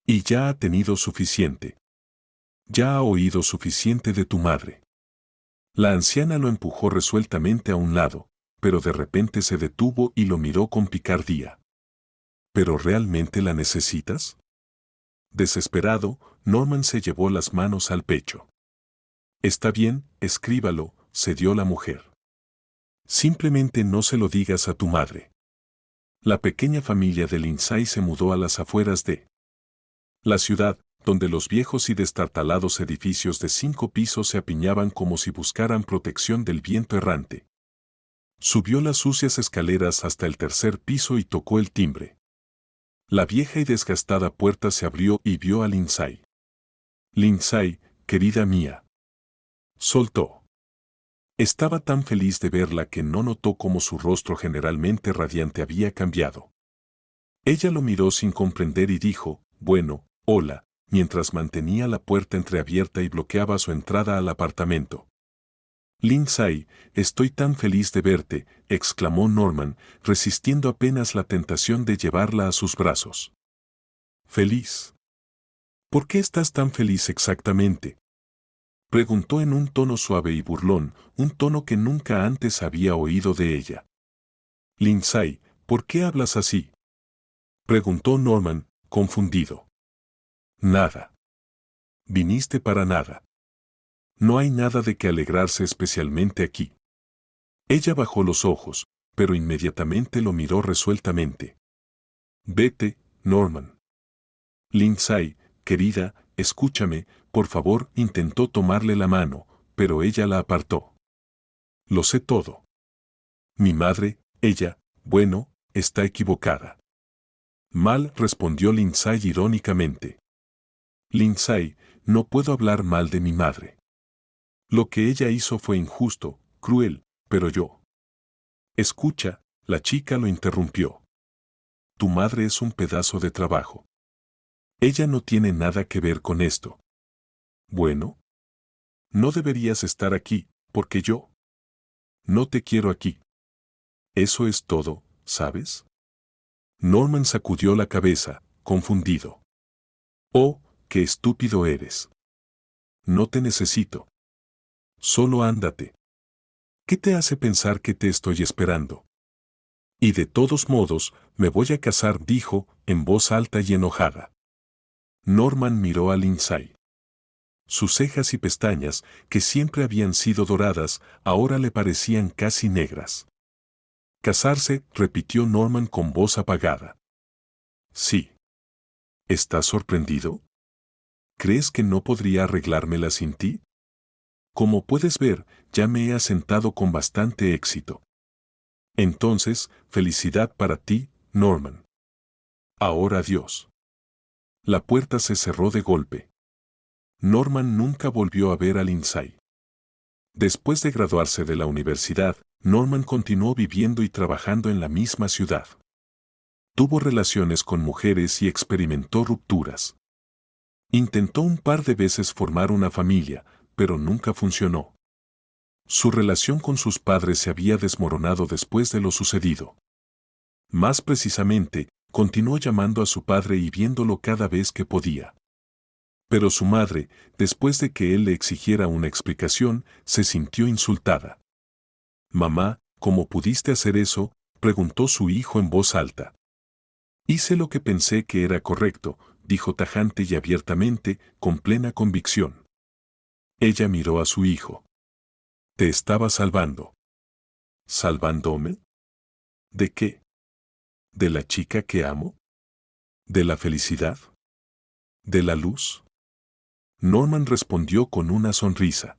Y ya ha tenido suficiente. Ya ha oído suficiente de tu madre. La anciana lo empujó resueltamente a un lado, pero de repente se detuvo y lo miró con picardía. ¿Pero realmente la necesitas? Desesperado, Norman se llevó las manos al pecho. Está bien, escríbalo, cedió la mujer. Simplemente no se lo digas a tu madre. La pequeña familia de Lindsay se mudó a las afueras de la ciudad, donde los viejos y destartalados edificios de 5 pisos se apiñaban como si buscaran protección del viento errante. Subió las sucias escaleras hasta el 3er piso y tocó el timbre. La vieja y desgastada puerta se abrió y vio a Lindsay. Lindsay, querida mía. Soltó. Estaba tan feliz de verla que no notó cómo su rostro generalmente radiante había cambiado. Ella lo miró sin comprender y dijo, bueno, hola, mientras mantenía la puerta entreabierta y bloqueaba su entrada al apartamento. Lindsay, estoy tan feliz de verte, exclamó Norman, resistiendo apenas la tentación de llevarla a sus brazos. ¿Feliz? ¿Por qué estás tan feliz exactamente? Preguntó en un tono suave y burlón, un tono que nunca antes había oído de ella. Lindsay, ¿por qué hablas así? Preguntó Norman, confundido. Nada. Viniste para nada. No hay nada de que alegrarse especialmente aquí. Ella bajó los ojos, pero inmediatamente lo miró resueltamente. Vete, Norman. Lindsay, querida, escúchame, por favor, intentó tomarle la mano, pero ella la apartó. Lo sé todo. Mi madre, ella, bueno, está equivocada. Mal, respondió Lindsay irónicamente. Lindsay, no puedo hablar mal de mi madre. Lo que ella hizo fue injusto, cruel, pero yo. Escucha, la chica lo interrumpió. Tu madre es un pedazo de trabajo. Ella no tiene nada que ver con esto. Bueno. No deberías estar aquí, porque yo no te quiero aquí. Eso es todo, ¿sabes? Norman sacudió la cabeza, confundido. Oh, qué estúpido eres. No te necesito. Solo ándate. ¿Qué te hace pensar que te estoy esperando? Y de todos modos, me voy a casar, dijo, en voz alta y enojada. Norman miró a Lindsay. Sus cejas y pestañas, que siempre habían sido doradas, ahora le parecían casi negras. Casarse, repitió Norman con voz apagada. Sí. ¿Estás sorprendido? ¿Crees que no podría arreglármela sin ti? Como puedes ver, ya me he asentado con bastante éxito. Entonces, felicidad para ti, Norman. Ahora adiós. La puerta se cerró de golpe. Norman nunca volvió a ver a Lindsay. Después de graduarse de la universidad, Norman continuó viviendo y trabajando en la misma ciudad. Tuvo relaciones con mujeres y experimentó rupturas. Intentó un par de veces formar una familia, pero nunca funcionó. Su relación con sus padres se había desmoronado después de lo sucedido. Más precisamente, continuó llamando a su padre y viéndolo cada vez que podía. Pero su madre, después de que él le exigiera una explicación, se sintió insultada. «Mamá, ¿cómo pudiste hacer eso?», preguntó su hijo en voz alta. «Hice lo que pensé que era correcto», dijo tajante y abiertamente, con plena convicción. Ella miró a su hijo. «Te estaba salvando». ¿Salvándome? ¿De qué? ¿De la chica que amo? ¿De la felicidad? ¿De la luz? Norman respondió con una sonrisa.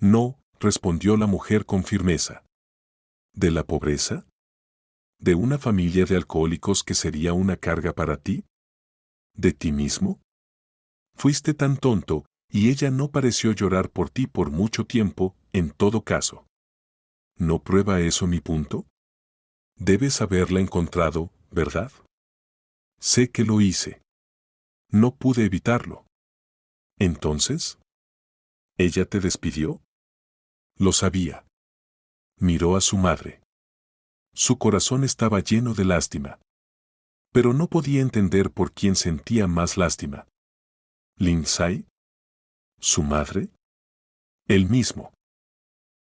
No, respondió la mujer con firmeza. ¿De la pobreza? ¿De una familia de alcohólicos que sería una carga para ti? ¿De ti mismo? Fuiste tan tonto, y ella no pareció llorar por ti por mucho tiempo, en todo caso. ¿No prueba eso mi punto? Debes haberla encontrado, ¿verdad? Sé que lo hice. No pude evitarlo. ¿Entonces? ¿Ella te despidió? Lo sabía. Miró a su madre. Su corazón estaba lleno de lástima. Pero no podía entender por quién sentía más lástima. ¿Lindsay? ¿Su madre? Él mismo.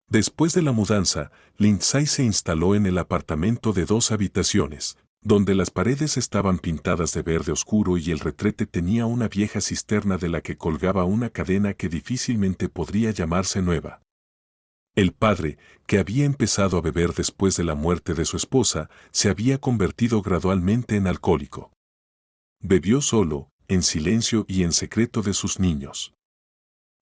Después de la mudanza, Lindsay se instaló en el apartamento de 2 habitaciones, donde las paredes estaban pintadas de verde oscuro y el retrete tenía una vieja cisterna de la que colgaba una cadena que difícilmente podría llamarse nueva. El padre, que había empezado a beber después de la muerte de su esposa, se había convertido gradualmente en alcohólico. Bebió solo, en silencio y en secreto de sus niños.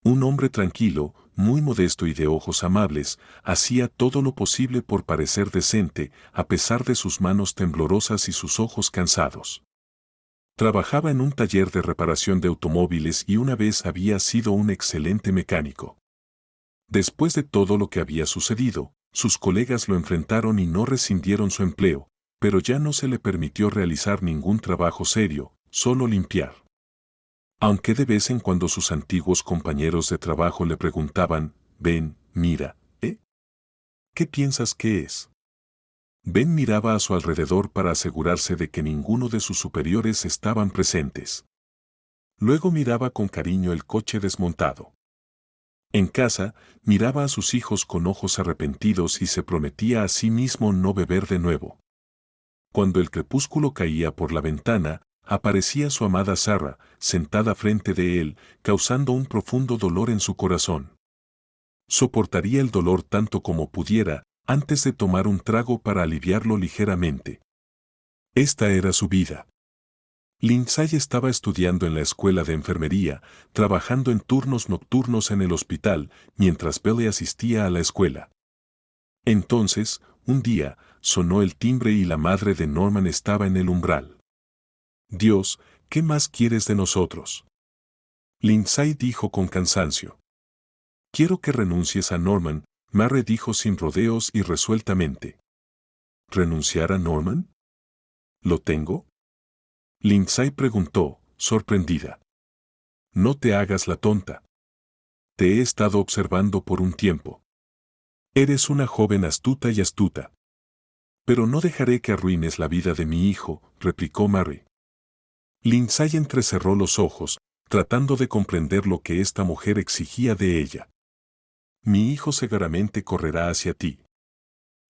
Un hombre tranquilo, muy modesto y de ojos amables, hacía todo lo posible por parecer decente, a pesar de sus manos temblorosas y sus ojos cansados. Trabajaba en un taller de reparación de automóviles y una vez había sido un excelente mecánico. Después de todo lo que había sucedido, sus colegas lo enfrentaron y no rescindieron su empleo, pero ya no se le permitió realizar ningún trabajo serio, solo limpiar. Aunque de vez en cuando sus antiguos compañeros de trabajo le preguntaban, «Ven, mira, ¿eh? ¿Qué piensas que es?». Ben miraba a su alrededor para asegurarse de que ninguno de sus superiores estaban presentes. Luego miraba con cariño el coche desmontado. En casa, miraba a sus hijos con ojos arrepentidos y se prometía a sí mismo no beber de nuevo. Cuando el crepúsculo caía por la ventana, aparecía su amada Sarah, sentada frente de él, causando un profundo dolor en su corazón. Soportaría el dolor tanto como pudiera, antes de tomar un trago para aliviarlo ligeramente. Esta era su vida. Lindsay estaba estudiando en la escuela de enfermería, trabajando en turnos nocturnos en el hospital, mientras Billy asistía a la escuela. Entonces, un día, sonó el timbre y la madre de Norman estaba en el umbral. «Dios, ¿qué más quieres de nosotros?», Lindsay dijo con cansancio. «Quiero que renuncies a Norman», Mary dijo sin rodeos y resueltamente. «¿Renunciar a Norman? ¿Lo tengo?», Lindsay preguntó, sorprendida. «No te hagas la tonta. Te he estado observando por un tiempo. Eres una joven astuta y astuta. Pero no dejaré que arruines la vida de mi hijo», replicó Mary. Lindsay entrecerró los ojos, tratando de comprender lo que esta mujer exigía de ella. «Mi hijo seguramente correrá hacia ti.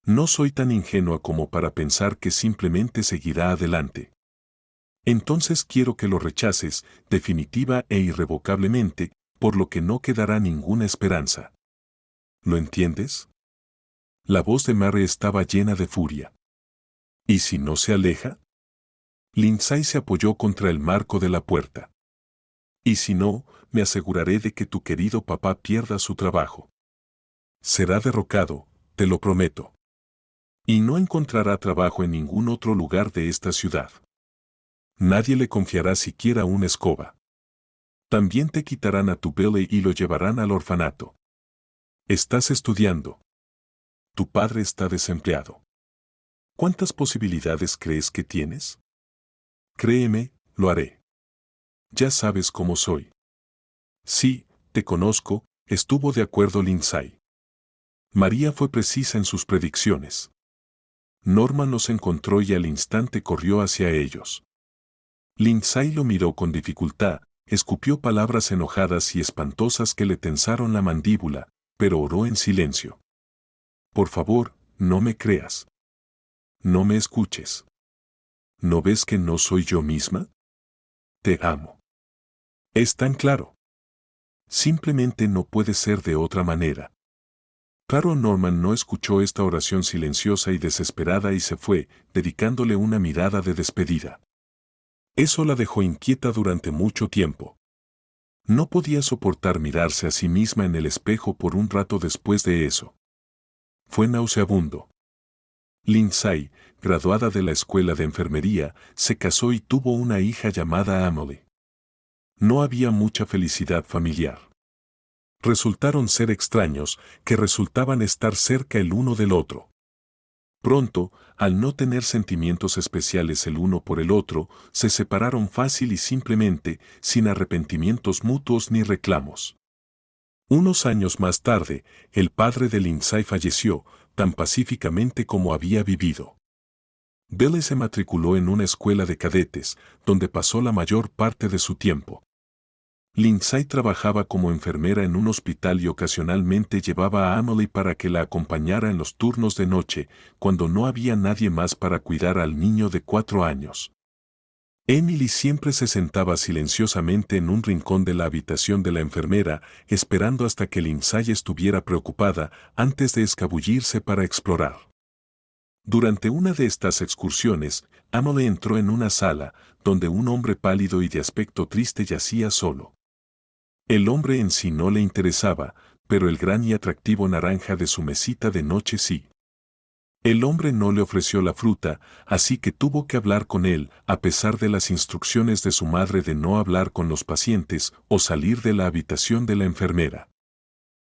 No soy tan ingenua como para pensar que simplemente seguirá adelante. Entonces quiero que lo rechaces, definitiva e irrevocablemente, por lo que no quedará ninguna esperanza. ¿Lo entiendes?». La voz de Mary estaba llena de furia. «¿Y si no se aleja?». Lindsay se apoyó contra el marco de la puerta. «Y si no, me aseguraré de que tu querido papá pierda su trabajo. Será derrocado, te lo prometo. Y no encontrará trabajo en ningún otro lugar de esta ciudad. Nadie le confiará siquiera una escoba. También te quitarán a tu Billy y lo llevarán al orfanato. Estás estudiando. Tu padre está desempleado. ¿Cuántas posibilidades crees que tienes? Créeme, lo haré. Ya sabes cómo soy». «Sí, te conozco», estuvo de acuerdo Lindsay. María fue precisa en sus predicciones. Norman los encontró y al instante corrió hacia ellos. Lindsay lo miró con dificultad, escupió palabras enojadas y espantosas que le tensaron la mandíbula, pero oró en silencio. «Por favor, no me creas. No me escuches. ¿No ves que no soy yo misma? Te amo. Es tan claro. Simplemente no puede ser de otra manera». Claro, Norman no escuchó esta oración silenciosa y desesperada y se fue, dedicándole una mirada de despedida. Eso la dejó inquieta durante mucho tiempo. No podía soportar mirarse a sí misma en el espejo por un rato después de eso. Fue nauseabundo. Lindsay, graduada de la escuela de enfermería, se casó y tuvo una hija llamada Emily. No había mucha felicidad familiar. Resultaron ser extraños, que resultaban estar cerca el uno del otro. Pronto, al no tener sentimientos especiales el uno por el otro, se separaron fácil y simplemente, sin arrepentimientos mutuos ni reclamos. Unos años más tarde, el padre de Lindsay falleció, tan pacíficamente como había vivido. Billy se matriculó en una escuela de cadetes, donde pasó la mayor parte de su tiempo. Lindsay trabajaba como enfermera en un hospital y ocasionalmente llevaba a Emily para que la acompañara en los turnos de noche, cuando no había nadie más para cuidar al niño de 4 años. Emily siempre se sentaba silenciosamente en un rincón de la habitación de la enfermera, esperando hasta que Lindsay estuviera preocupada antes de escabullirse para explorar. Durante una de estas excursiones, Emily entró en una sala, donde un hombre pálido y de aspecto triste yacía solo. El hombre en sí no le interesaba, pero el gran y atractivo naranja de su mesita de noche sí. El hombre no le ofreció la fruta, así que tuvo que hablar con él, a pesar de las instrucciones de su madre de no hablar con los pacientes o salir de la habitación de la enfermera.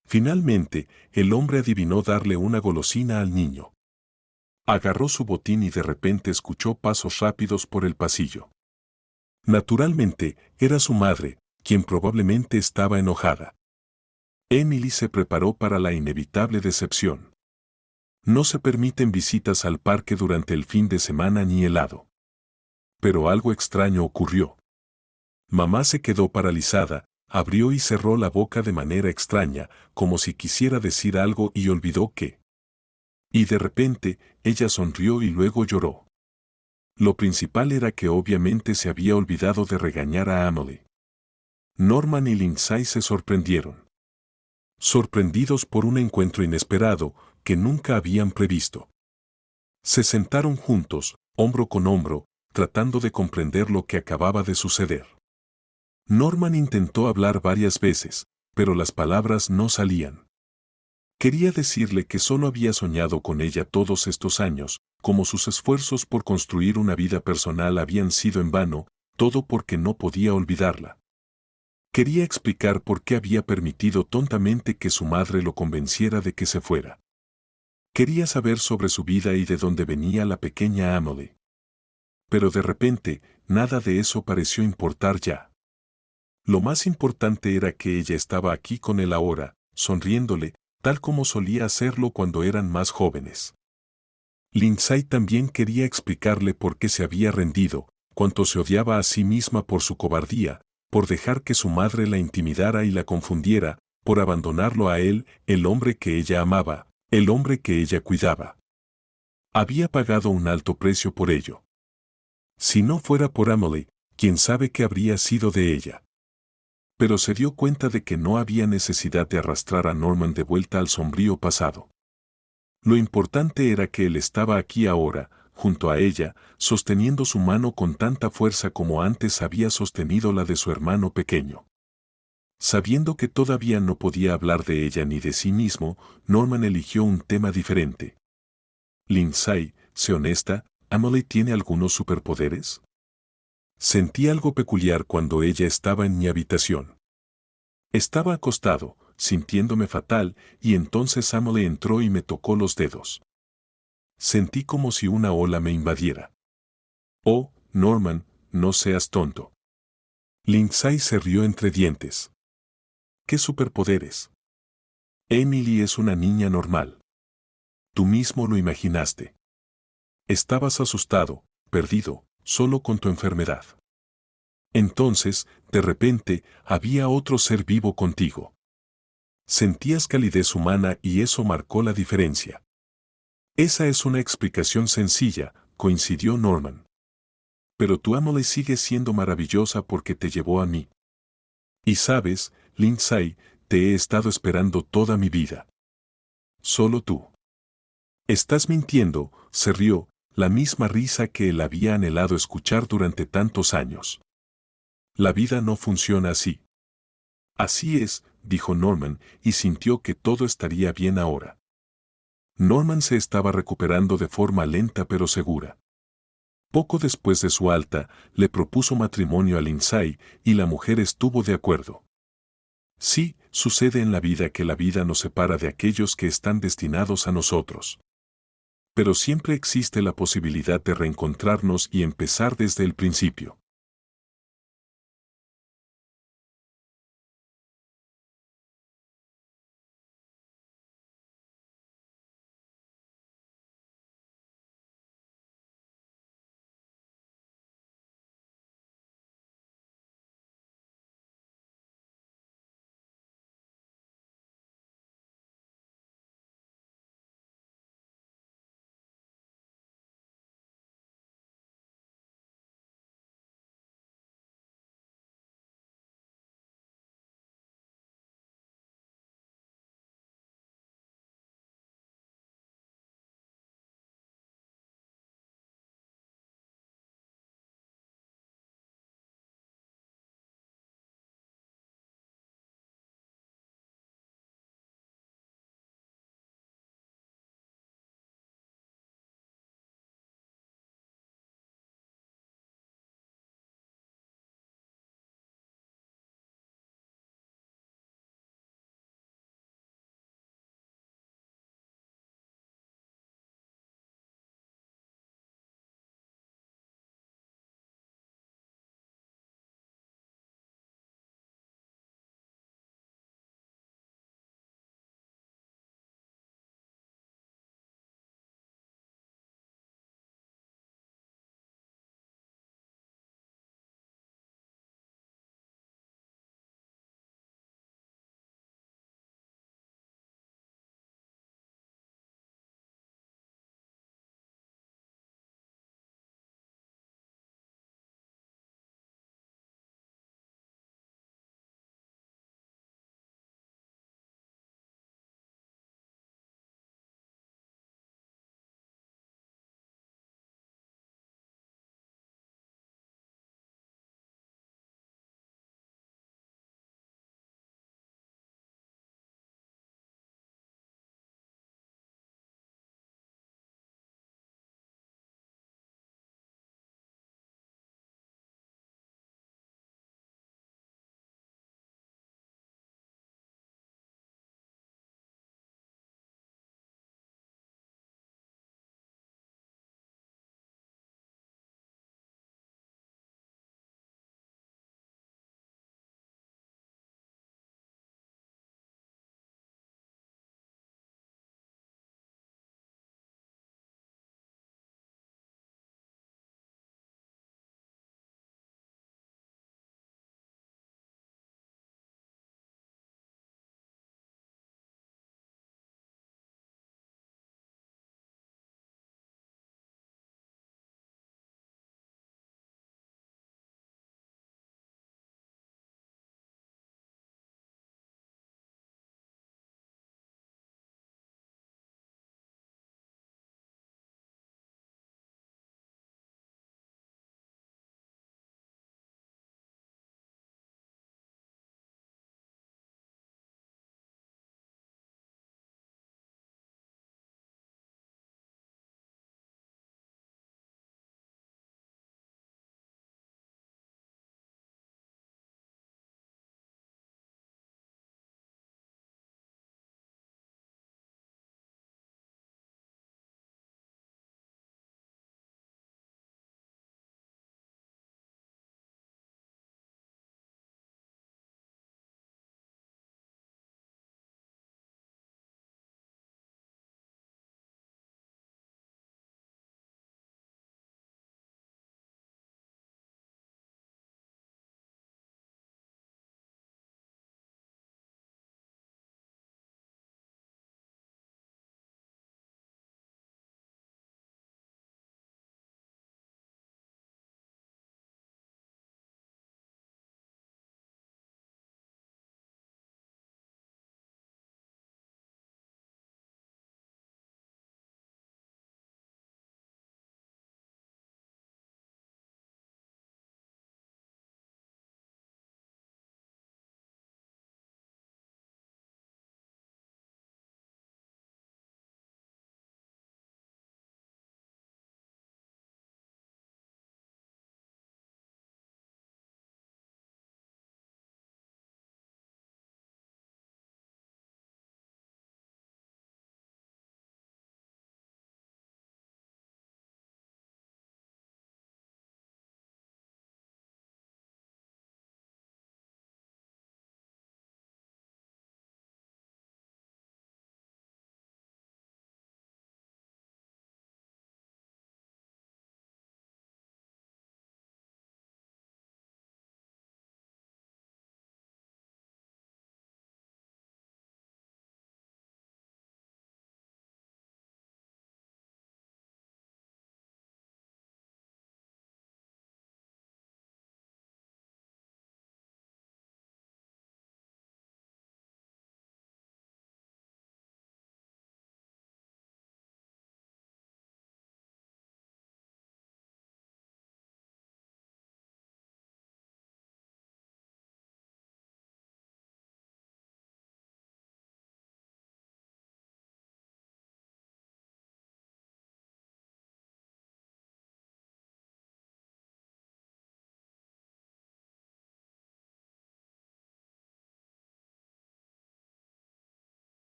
Finalmente, el hombre adivinó darle una golosina al niño. Agarró su botín y de repente escuchó pasos rápidos por el pasillo. Naturalmente, era su madre, quien probablemente estaba enojada. Emily se preparó para la inevitable decepción. No se permiten visitas al parque durante el fin de semana ni helado. Pero algo extraño ocurrió. Mamá se quedó paralizada, abrió y cerró la boca de manera extraña, como si quisiera decir algo y olvidó qué. Y de repente, ella sonrió y luego lloró. Lo principal era que obviamente se había olvidado de regañar a Emily. Norman y Lindsay se sorprendieron. Sorprendidos por un encuentro inesperado que nunca habían previsto. Se sentaron juntos, hombro con hombro, tratando de comprender lo que acababa de suceder. Norman intentó hablar varias veces, pero las palabras no salían. Quería decirle que solo había soñado con ella todos estos años, como sus esfuerzos por construir una vida personal habían sido en vano, todo porque no podía olvidarla. Quería explicar por qué había permitido tontamente que su madre lo convenciera de que se fuera. Quería saber sobre su vida y de dónde venía la pequeña Emily. Pero de repente, nada de eso pareció importar ya. Lo más importante era que ella estaba aquí con él ahora, sonriéndole, tal como solía hacerlo cuando eran más jóvenes. Lindsay también quería explicarle por qué se había rendido, cuánto se odiaba a sí misma por su cobardía, por dejar que su madre la intimidara y la confundiera, por abandonarlo a él, el hombre que ella amaba, el hombre que ella cuidaba. Había pagado un alto precio por ello. Si no fuera por Emily, quién sabe qué habría sido de ella. Pero se dio cuenta de que no había necesidad de arrastrar a Norman de vuelta al sombrío pasado. Lo importante era que él estaba aquí ahora, junto a ella, sosteniendo su mano con tanta fuerza como antes había sostenido la de su hermano pequeño. Sabiendo que todavía no podía hablar de ella ni de sí mismo, Norman eligió un tema diferente. Lindsay, sé honesta, ¿Emily tiene algunos superpoderes? Sentí algo peculiar cuando ella estaba en mi habitación. Estaba acostado, sintiéndome fatal, y entonces Emily entró y me tocó los dedos. Sentí como si una ola me invadiera. Oh, Norman, no seas tonto. Lindsay se rió entre dientes. ¿Qué superpoderes? Emily es una niña normal. Tú mismo lo imaginaste. Estabas asustado, perdido, solo con tu enfermedad. Entonces, de repente, había otro ser vivo contigo. Sentías calidez humana y eso marcó la diferencia. Esa es una explicación sencilla, coincidió Norman. Pero tu Emily sigue siendo maravillosa porque te llevó a mí. Y sabes, Lindsay, te he estado esperando toda mi vida. Solo tú. Estás mintiendo, se rió, la misma risa que él había anhelado escuchar durante tantos años. La vida no funciona así. Así es, dijo Norman, y sintió que todo estaría bien ahora. Norman se estaba recuperando de forma lenta pero segura. Poco después de su alta, le propuso matrimonio a Lindsay y la mujer estuvo de acuerdo. Sí, sucede en la vida que la vida nos separa de aquellos que están destinados a nosotros. Pero siempre existe la posibilidad de reencontrarnos y empezar desde el principio.